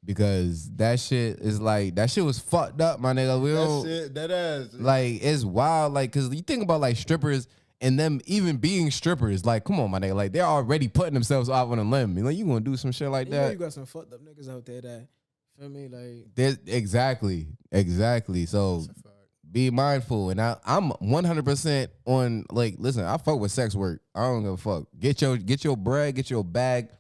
Because that shit is like, that shit was fucked up, my nigga. We don't, That ass. like, it's wild. Like, cause you think about like strippers and them even being strippers, like, come on, my nigga. Like, they're already putting themselves out on a limb. Like, you gonna do some shit like You know that? you got some fucked up niggas out there that feel me like. Exactly. So be mindful. And I'm 100% on, like, listen, I fuck with sex work. I don't give a fuck. Get your bread, get your bag,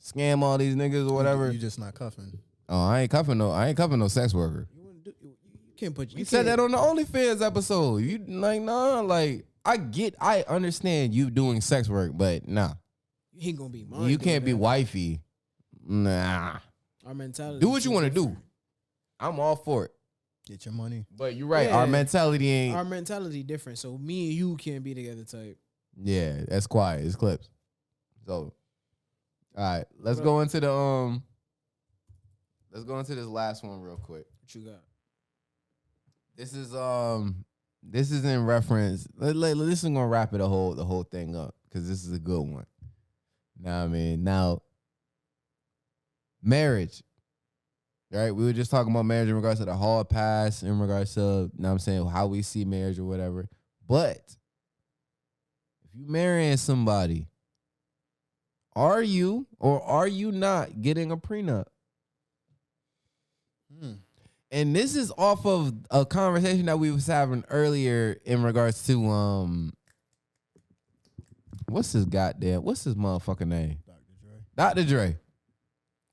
scam all these niggas or whatever. You just not cuffing. Oh, I ain't cuffing no sex worker. You can't put. You said that on the OnlyFans episode. You like, nah, like, I understand you doing sex work, but nah. You ain't gonna be mine. You can't be wifey. Nah. Our mentality. Do what you want to do. I'm all for it. Get your money. But you're right. Yeah. Our mentality ain't. Our mentality different. So me and you can't be together type. Yeah, that's quiet. It's clips. So, all right, let's go into the let's go into this last one real quick. What you got? This is in reference. This is gonna wrap it the whole thing up because this is a good one. Now marriage. Right, we were just talking about marriage in regards to the hard pass, in regards to, how we see marriage or whatever. But if you marrying somebody, are you or are you not getting a prenup? And this is off of a conversation that we was having earlier in regards to what's his motherfucking name? Dr. Dre.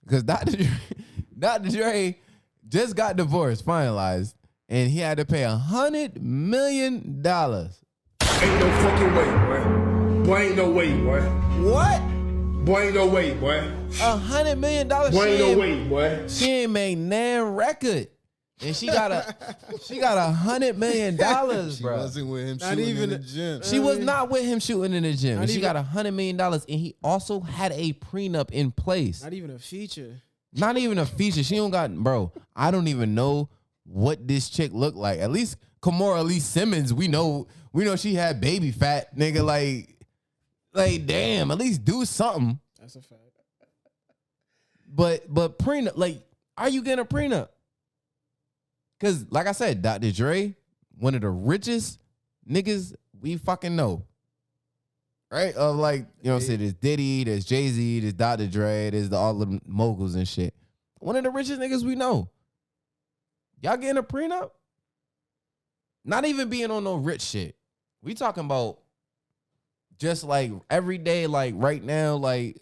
Because Dr. Dre just got divorced, finalized, and he had to pay $100 million. Ain't no fucking way, boy. Boy, ain't no way, boy. What? Boy, ain't no way, boy. $100 million. Boy, ain't no way, boy. She ain't made nan record, and she got $100 million, bro. She wasn't with him shooting in the gym. She was not with him shooting in the gym. Not She even- got $100 million, and he also had a prenup in place. Not even a feature. Not even a feature. She don't got, bro. I don't even know what this chick looked like. At least Kimora Lee Simmons, we know she had baby fat, nigga. Like damn, at least do something. That's a fact. But prenup, like, are you getting a prenup? Cause like I said, Dr. Dre, one of the richest niggas we fucking know. Right? Of like, you know what I'm saying? There's Diddy, there's Jay-Z, there's Dr. Dre, there's all of the moguls and shit. One of the richest niggas we know. Y'all getting a prenup? Not even being on no rich shit. We talking about just like every day, like right now, like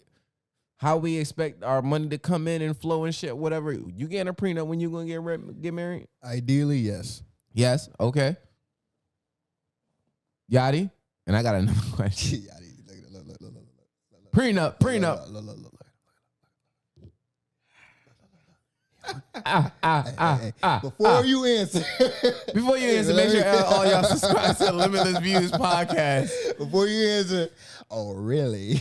how we expect our money to come in and flow and shit, whatever. You getting a prenup when you gonna get married? Ideally, yes. Yes. Okay. Yadie. And I got another question. Prenup. Before you answer, Make sure all y'all subscribe to the Limitless Views Podcast. Before you answer, oh really?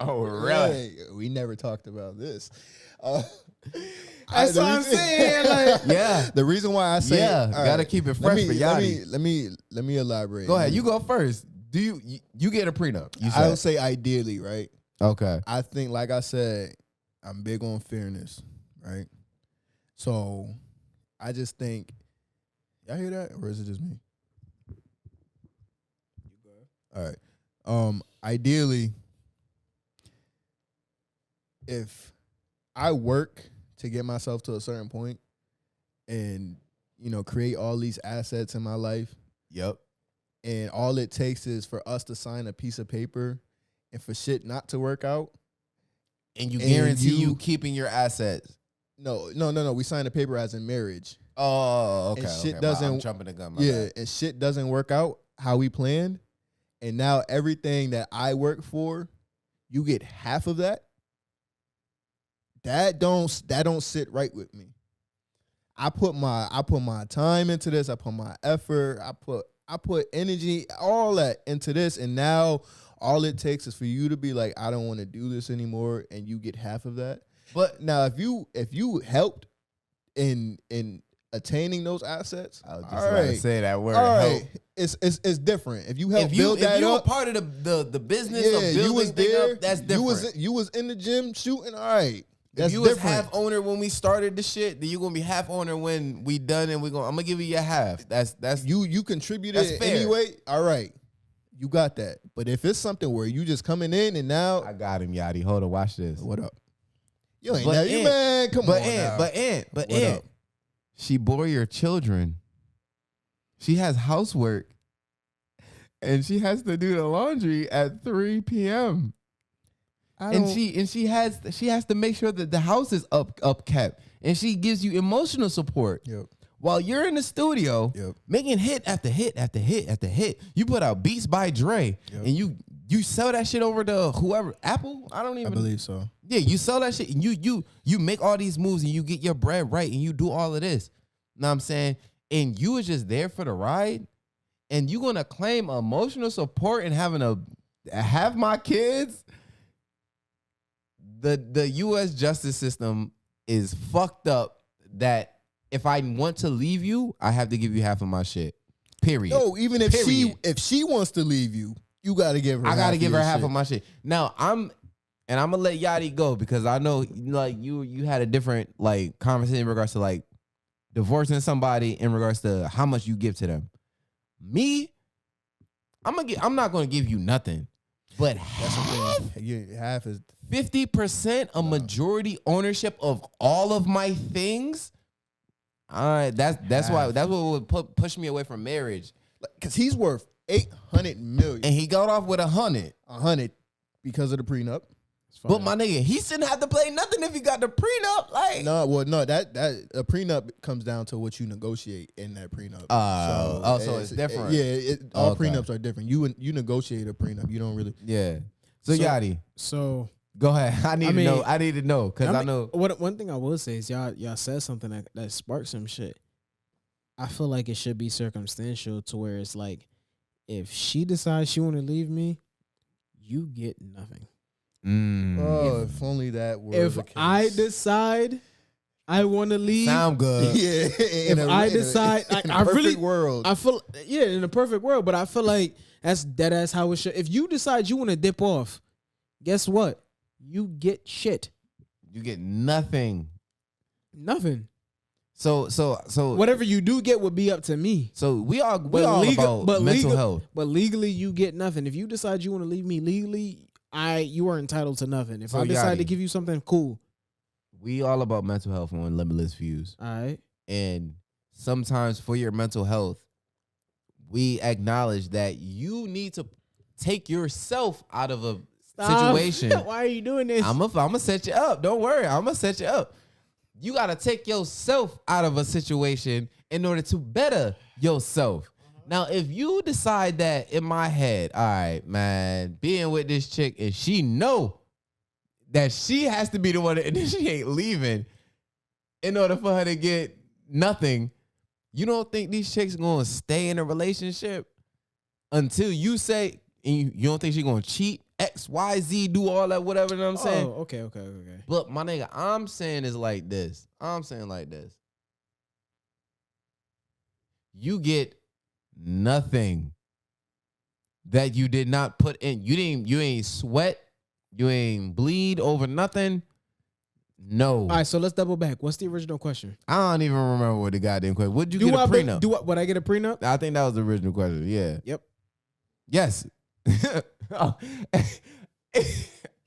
Oh really? We never talked about this. That's what I'm saying. Like, Yeah. The reason why I say Gotta keep it fresh for Yachty. Let me elaborate. Go ahead. You go first. Do you get a prenup? You I said. would say ideally, right? Okay. I think, like I said, I'm big on fairness, right? So I just think, y'all hear that, or is it just me? All right. Ideally, if I work to get myself to a certain point and, create all these assets in my life. Yep. And all it takes is for us to sign a piece of paper and for shit not to work out. And you guarantee you keeping your assets. No. We sign a paper as in marriage. Oh, okay. And shit okay. doesn't. I'm jumping the gun. And shit doesn't work out how we planned. And now everything that I work for, you get half of that. That don't sit right with me. I put my time into this. I put my effort. I put energy, all that into this, and now all it takes is for you to be like, I don't want to do this anymore, and you get half of that. But now, if you helped in attaining those assets, I was just about to say that word. All right, help. it's different. If you help build that up, if you were part of the business of building you was there. Up, that's different. You was in the gym shooting. All right. If you was half owner when we started the shit, then you gonna be half owner when we done, and I'm gonna give you your half. That's you contributed that's fair. anyway. All right, you got that. But if it's something where you just coming in and now I got him, Yadie. Hold on, watch this. What up? You ain't never, you man. Come on, now. But she bore your children. She has housework, and she has to do the laundry at 3 p.m. And she has to make sure that the house is up kept, and she gives you emotional support. Yep. While you're in the studio, making hit after hit after hit after hit. You put out Beats by Dre, and you sell that shit over to whoever, Apple. I believe so. Yeah, you sell that shit, and you make all these moves, and you get your bread right, and you do all of this. Know what I'm saying? And you was just there for the ride, and you gonna claim emotional support and having to have my kids. The U.S. justice system is fucked up that if I want to leave you, I have to give you half of my shit. Period. No, even if she wants to leave you, you got to give her. I got to give her half of my shit. Now I'm gonna let Yadie go because I know like you had a different like conversation in regards to like divorcing somebody in regards to how much you give to them. Me, I'm not gonna give you nothing, but half is 50% a majority ownership of all of my things. All right, that's what would push me away from marriage. Because he's worth $800 million, and he got off with 100 because of the prenup. But my nigga, he shouldn't have to pay nothing if he got the prenup. Like no, that a prenup comes down to what you negotiate in that prenup. So it's different. All prenups are different. You negotiate a prenup. You don't really. Yeah. So Yadie. So go ahead. I need to know because I know. One thing I will say is y'all said something that sparked some shit. I feel like it should be circumstantial to where it's like, if she decides she want to leave me, you get nothing. Oh, if only that were if the case. I decide I want to leave, sound good. Yeah. If I decide, in a perfect world, I feel in a perfect world, but I feel like that's how it should. If you decide you want to dip off, guess what? You get shit. You get nothing. Nothing. So whatever you do get would be up to me. So we all about mental health. But legally, you get nothing. If you decide you want to leave me legally, you are entitled to nothing. If I decide to give you something, cool. We all about mental health on Limitless Views. All right. And sometimes for your mental health, we acknowledge that you need to take yourself out of a situation. Why are you doing this? I'm gonna set you up. Don't worry. I'm gonna set you up. You gotta take yourself out of a situation in order to better yourself. Now, if you decide that in my head, all right, man, being with this chick and she know that she has to be the one that she ain't leaving in order for her to get nothing, you don't think these chicks gonna stay in a relationship until you say, and you don't think she gonna cheat, X, Y, Z, do all that, whatever, you know what I'm saying? Oh, okay. Look, my nigga, I'm saying like this. You get nothing that you did not put in. You ain't sweat. You ain't bleed over nothing No. All right, so let's double back. What's the original question? I don't even remember what the goddamn question. Would you get a prenup? Would I get a prenup? I think that was the original question. Yeah. Yep. Yes. Oh.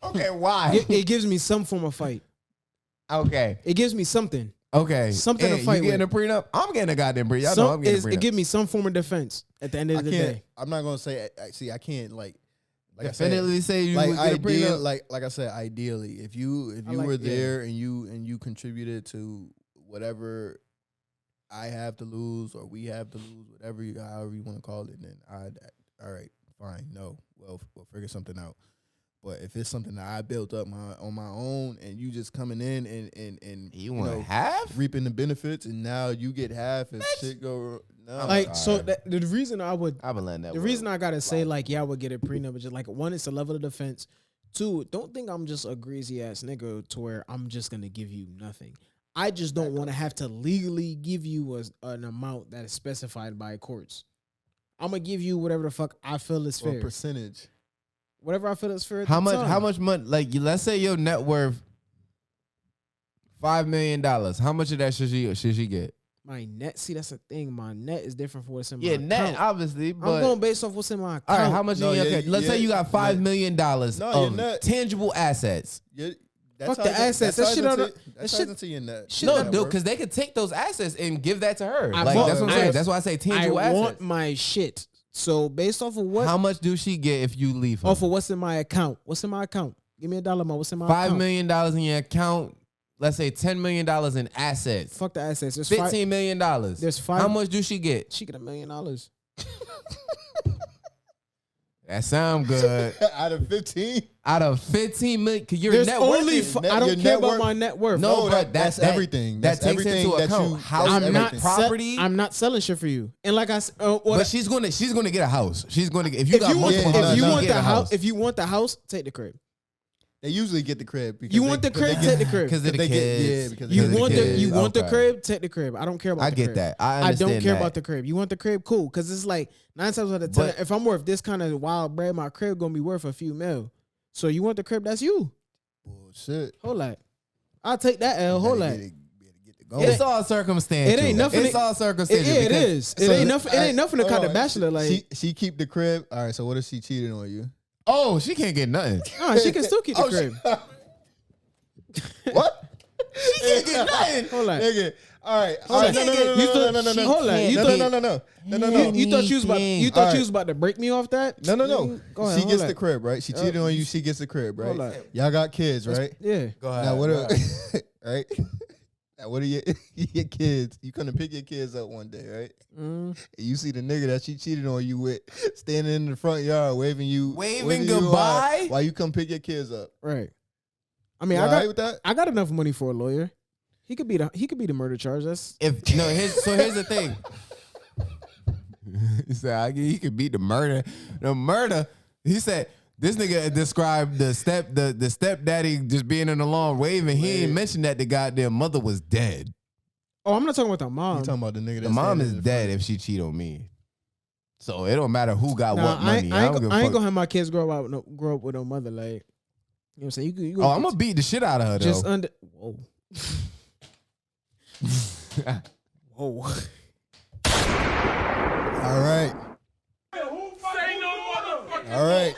Okay, why? It gives me some form of fight. Okay. It gives me something. Okay. Something to Hey, fight you getting with. a prenup? I'm getting a goddamn prenup. Y'all know I'm getting a prenup. It gives me some form of defense at the end of the day. I'm not gonna say. See, I can't like Definitely say you like would get a ideal, prenup. like I said, ideally, if you like- were there and you contributed to whatever I have to lose or we have to lose, whatever however you want to call it, then all right, fine, no, we'll figure something out. But if it's something that I built up on my own and you just coming in and You want half? reaping the benefits and now you get half if shit go no. Like, so the reason I would, I've been letting that the work. reason I gotta say like, yeah, I would get a prenup, is just like, one, it's a level of defense. Two, don't think I'm just a greasy ass nigga to where I'm just gonna give you nothing. I just don't want to have to legally give you an amount that is specified by courts. I'm gonna give you whatever the fuck I feel is or fair. percentage. Whatever I feel is fair. At How the much? time. How much money? Like, let's say your net worth $5 million. How much of that should she get? My net, see, that's the thing. My net is different from what's in my Yeah, account. net obviously. But I'm going based off what's in my account. all right, how much? No, in your yeah, account? Let's say you got $5 million No, you're of not. tangible assets. Fuck the assets. That shit That shit- shit into your net. shit No, that dude, because they could take those assets and give that to her. I Like want- that's what I'm saying. I- That's why I say tangible I assets. want my shit. So based off of what? How much do she get if you leave her? Off of what's in my account? What's in my account? Give me a dollar amount. What's in my $5 account? million in your account. Let's say $10 million in assets. Fuck the assets. There's $15 million. There's five- How much do she get? She get $1 million. That sound good. Out of 15? Out of 15 million, because your There's net only. worth. net- I your don't net care about worth- my net worth. No, No, but that's everything. That That's takes everything into that account you- house, that's I'm not. everything. property. I'm not selling shit for you. And like I said, But she's gonna get a house. She's gonna get, if you if got you want, multiple Yeah, houses, if you she want get the a house, if you want the house, take the crib. They usually get the crib. Because You want the crib, take the crib. because of the They get- kids. yeah, because You of the want the kids. you want the Okay. crib, take the crib. I don't care about. I the get crib. that. I I understand don't care that. about the crib. You want the crib, cool. Because it's like 9 times out of 10, But- if I'm worth this kind of wild bread, my crib gonna be worth a few mil. So you want the crib? That's you. Bullshit. Hold that. I'll take that L. Hold that. It's all circumstantial. It ain't nothing. It's all circumstantial. It because- is. It ain't nothing. It ain't nothing to cut the bachelor. Like, she keep the crib. All right. So what if she cheated on you? Oh, she can't get nothing. nah, she can still keep the crib. What? She can't get nothing. Hold that. Nigga. All right. Hold on. No. You thought- hold on. You thought- No. You thought you was about. You thought Alright. you was about to break me off that? No. Go ahead. She hold gets that. the crib, right? She cheated on you. She gets the crib, right? Hold on. Y'all got kids, right? Yeah. Go ahead. Now what? go ahead. Right? Now what are your kids? You gonna pick your kids up one day, right? Mm. And you see the nigga that she cheated on you with standing in the front yard waving you goodbye? while you come pick your kids up. Right. I mean, You I all got right with that? I got enough money for a lawyer. He could be the murder charge. That's Here's the thing. He said he could beat the murder. The murder. He said this nigga described the stepdaddy just being in the lawn waving. He ain't mentioned that the goddamn mother was dead. Oh, I'm not talking about the You mom. talking about the nigga? The that's mom standing is in the dead front. if she cheat on me. So it don't matter who got Nah, what money. I don't give a I ain't fuck. gonna have my kids grow up with no mother. Like, you know what I'm saying? You Oh, I'm gonna beat the shit out of her though. just under. Whoa. Whoa. All right. All right.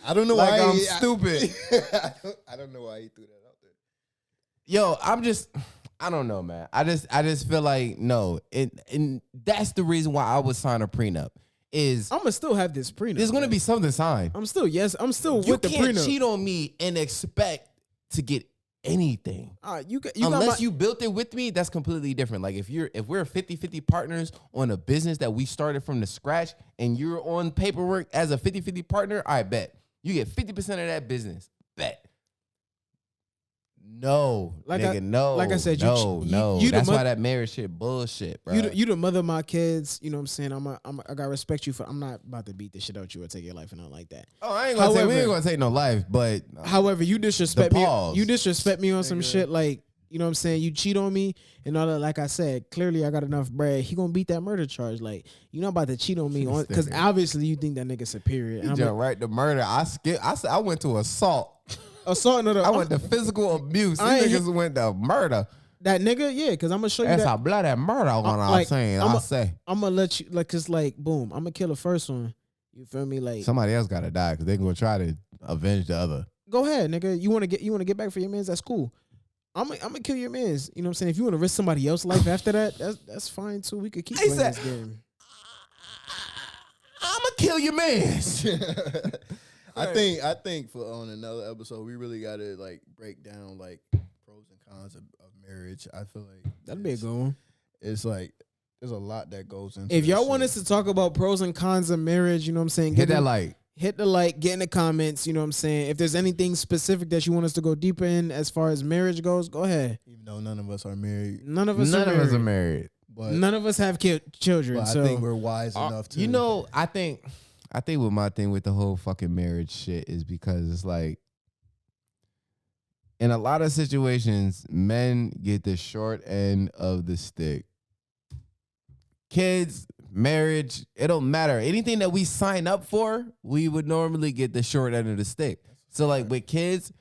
I don't know Like why I'm stupid. I don't know why he threw that out there. Yo, I don't know, man. I just feel like no, and that's the reason why I would sign a prenup. Is I'm gonna still have this prenup. there's gonna be something signed. I'm still You with the can't prenup. cheat on me and expect to get anything. You Unless got my, you built it with me, that's completely different. Like if we're 50-50 partners on a business that we started from the scratch and you're on paperwork as a 50-50 partner, I bet. You get 50% of that business. Bet. No, Like nigga, no. like I said, you no. the That's mo- why that marriage shit bullshit, bro. you the mother of my kids. You know what I'm saying? I gotta respect you for. I'm not about to beat the shit out you or take your life and nothing like that. Oh, I ain't gonna say we However- ain't gonna take no life, but However, you disrespect The me. pause. You disrespect me on some shit like, you know what I'm saying? You cheat on me and all that. Like I said, clearly I got enough bread. He gonna beat that murder charge. Like, you're not about to cheat on me on because obviously you think that nigga superior. And you I'm jump like, right to murder. I went to assault. assault another. I went to physical abuse. These niggas went to murder. That nigga, yeah, because I'm gonna show you That's that. how blood and murder one I'm saying. I'll say. I'm gonna let you like, cause like, boom, I'm gonna kill the first one. You feel me? Like Somebody else gotta die because they're gonna try to avenge the other. go ahead, nigga. You wanna get back for your mans? That's cool. I'm gonna kill your mans. You know what I'm saying? If you wanna risk somebody else's life after that, that's fine too. We could keep playing this game. I'm gonna kill your mans. I think for on another episode, we really gotta like break down like pros and cons of marriage. I feel like That'd be a good one. It's like there's a lot that goes into. If y'all shit. want us to talk about pros and cons of marriage, you know what I'm saying? Hit that like. Hit the like, get in the comments, you know what I'm saying? If there's anything specific that you want us to go deeper in as far as marriage goes, go ahead. Even though none of us are married, None of us are married. but None of us have children. but So I think we're wise enough to. You know, I think what my thing with the whole fucking marriage shit is because it's like in a lot of situations, men get the short end of the stick. Kids, marriage, it don't matter. Anything that we sign up for, we would normally get the short end of the stick. So like with kids,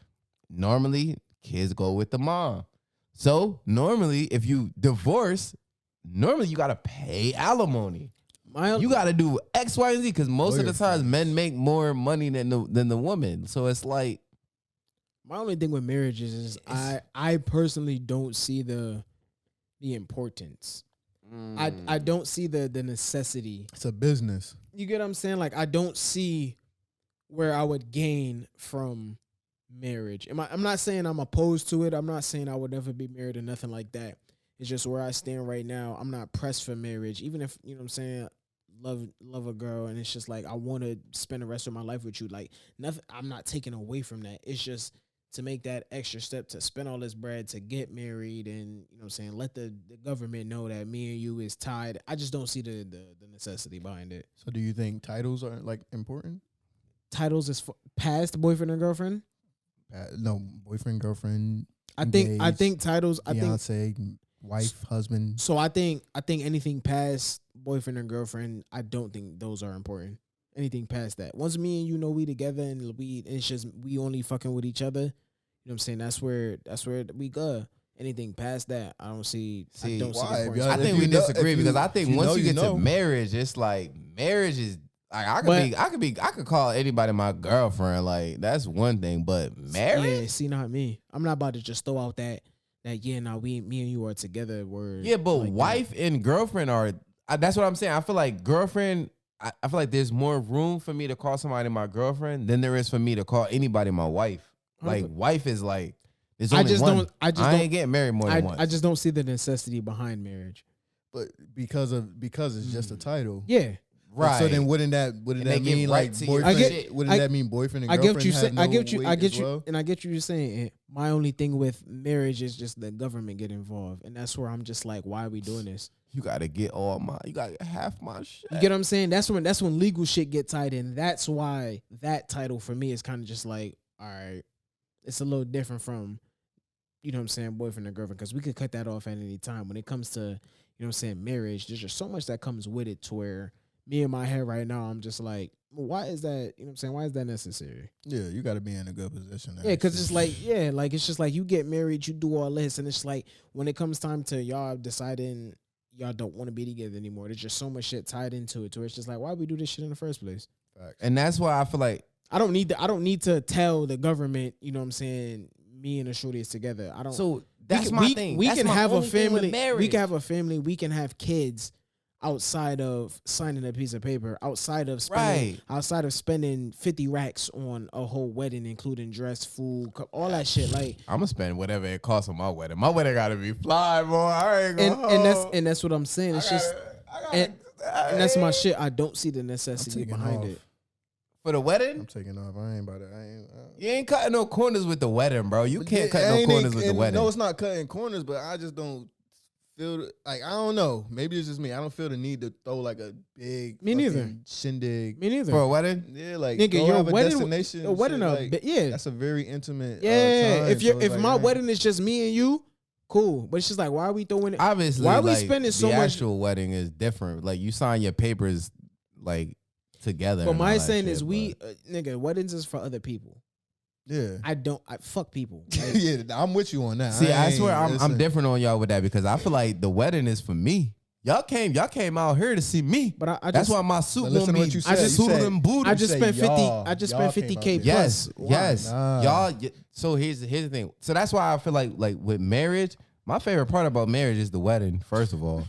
normally kids go with the mom. So normally if you divorce, normally you gotta pay alimony. You got to do X, Y, and Z because most of the times men make more money than the woman. So it's like my only thing with marriage is I personally don't see the importance. I don't see the necessity. It's a business. You get what I'm saying? Like I don't see where I would gain from marriage. I'm not saying I'm opposed to it. I'm not saying I would never be married or nothing like that. It's just where I stand right now. I'm not pressed for marriage, even if you know what I'm saying. Love a girl, and it's just like I want to spend the rest of my life with you. Like nothing, I'm not taking away from that. It's just to make that extra step to spend all this bread to get married, and you know what I'm saying, let the government know that me and you is tied. I just don't see the necessity behind it. So do you think titles are like important? Titles is past boyfriend and girlfriend. No, boyfriend, girlfriend. I think titles. Fiance, wife, husband. So I think anything past boyfriend and girlfriend, I don't think those are important. Anything past that. Once me and you know we together and it's just we only fucking with each other, you know what I'm saying? That's where we go. Anything past that, I don't see. I don't see the importance. I think we disagree because I think once you get to marriage, it's like marriage is like I could call anybody my girlfriend. Like that's one thing, but marriage. Yeah, see, not me. I'm not about to just throw out that yeah, now me and you are together. Yeah, but like wife and girlfriend are. That's what I'm saying. I feel like girlfriend. I feel like there's more room for me to call somebody my girlfriend than there is for me to call anybody my wife. Like wife is like there's only one. I ain't getting married more than once. I just don't see the necessity behind marriage. But because it's just a title. Yeah. Right. So then wouldn't that mean like boyfriend? Wouldn't that mean boyfriend and girlfriend? I get you. And I get you. You're saying my only thing with marriage is just the government get involved, and that's where I'm just like, why are we doing this? You gotta get you gotta get half my shit. You get what I'm saying? That's when legal shit get tied in. That's why that title for me is kind of just like, all right, it's a little different from, you know what I'm saying, boyfriend and girlfriend, because we could cut that off at any time. When it comes to, you know what I'm saying, marriage, there's just so much that comes with it to where me in my head right now, I'm just like, well, why is that, you know what I'm saying, why is that necessary? Yeah, you got to be in a good position. Yeah, because it's like, it's just like you get married, you do all this, and it's like when it comes time to y'all deciding y'all don't want to be together anymore, there's just so much shit tied into it to where it's just like, why we do this shit in the first place? And that's why I feel like I don't need to tell the government, you know what I'm saying, me and the shorty is together. I don't. So that's my thing. We that's can my have a only thing with family. marriage. We can have a family. We can have kids outside of signing a piece of paper. Outside of spending 50 racks on a whole wedding, including dress, food, all that shit. Like I'm gonna spend whatever it costs on my wedding. My wedding gotta be fly, boy. I ain't and that's what I'm saying. It's and that's my shit. I don't see the necessity behind it. For the wedding? I'm taking off. I ain't about it. You ain't cutting no corners with the wedding, bro. You can't cut no corners with the wedding. No, it's not cutting corners, but I just don't feel like, I don't know. Maybe it's just me. I don't feel the need to throw like a big shindig. Me neither. For a wedding? Yeah, like nigga, your wedding, destination. A wedding, yeah. That's a very intimate. Yeah, time, if my wedding is just me and you, cool. But it's just like, why are we throwing it? Obviously, why are we spending so much? The actual wedding is different. Like you sign your papers like together. But my saying is, nigga, weddings is for other people. Yeah. I fuck people. Like, Yeah, I'm with you on that. See, I swear I'm listen. different on y'all with that because I feel like the wedding is for me. Y'all came out here to see me. But I that's just, why my suit But listen gonna to be. what you I said. just You suited said- them booty. I just say spent 50. y'all- I just y'all spent came out 50K there. plus. Yes. Nah. Y'all. So here's the thing. So that's why I feel like with marriage, my favorite part about marriage is the wedding. First of all,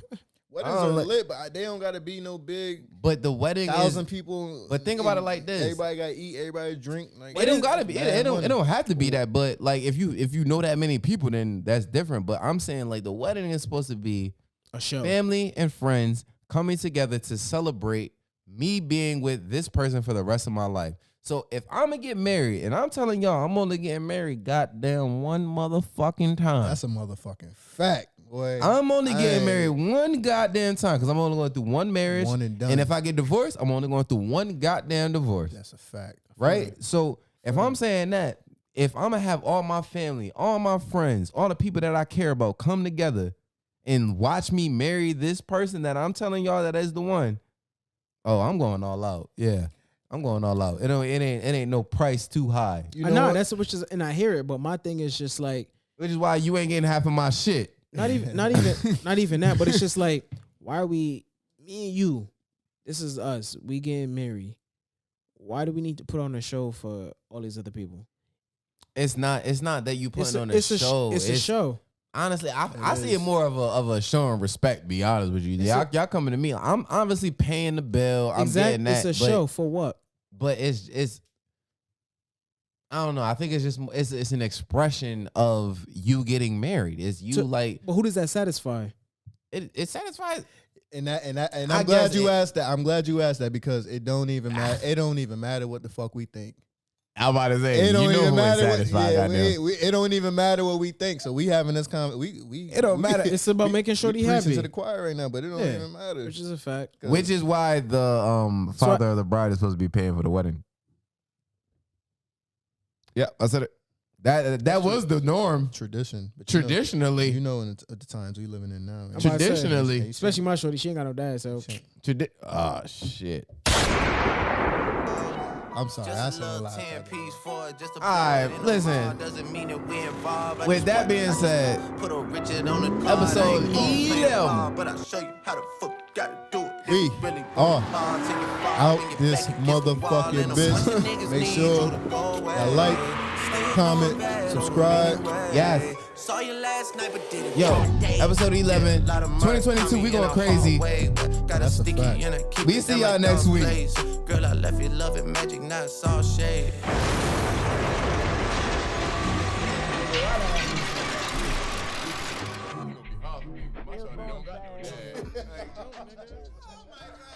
Weddings are lit, but they don't gotta be no big but the wedding 1,000 is. people. But think about it like this. Everybody gotta eat. Everybody drink. Like, It don't gotta be. It money. don't have to be that. But like, if you know that many people, then that's different. But I'm saying like the wedding is supposed to be A show. family and friends coming together to celebrate me being with this person for the rest of my life. So if I'm gonna get married, and I'm telling y'all, I'm only getting married goddamn one motherfucking time. That's a motherfucking fact, boy. I'm only getting married one goddamn time because I'm only going through one marriage. One and done. And if I get divorced, I'm only going through one goddamn divorce. That's a fact, Right? So if I'm saying that, if I'm gonna have all my family, all my friends, all the people that I care about come together and watch me marry this person that I'm telling y'all that is the one, oh, I'm going all out. Yeah. I'm going all out. It ain't no price too high. You I know know what? that's which is, and I hear it, but my thing is just like Which is why you ain't getting half of my shit. not even not even that, but it's just like why are we me and you? This is us. We getting married. Why do we need to put on a show for all these other people? It's not that you putting on a it's show. It's a show. Honestly, I see it more of a showing respect. Be honest with you, y'all coming to me. I'm obviously paying the bill. I'm getting that. It's a show for what? But it's I don't know. I think it's just it's an expression of you getting married. It's you like. But who does that satisfy? It satisfies. And I I'm glad guess you asked that. I'm glad you asked that because it don't even matter. It don't even matter what the fuck we think. I'm about to say It you don't know even who matter. it satisfies. It don't even matter what we think. So we having this we. It don't matter. It's about making sure we he preaching happy. to the choir right now, but it don't even matter. Which is a fact. Which is why the father of the bride is supposed to be paying for the wedding. Yeah, I said it. That was the norm. Tradition. But Traditionally, you know at the times we living in now. I'm about to say, traditionally, especially my shorty, she ain't got no dad, so oh shit. I'm sorry, I said a lot. All right, listen. With that being said, episode 11. We are out this motherfucking bitch. Make sure y'all like, comment, subscribe. Yes. Yo, episode 11, 2022, we going crazy. That's a fact. We see y'all next week. Girl, I left you loving magic, not all shade. Oh my God.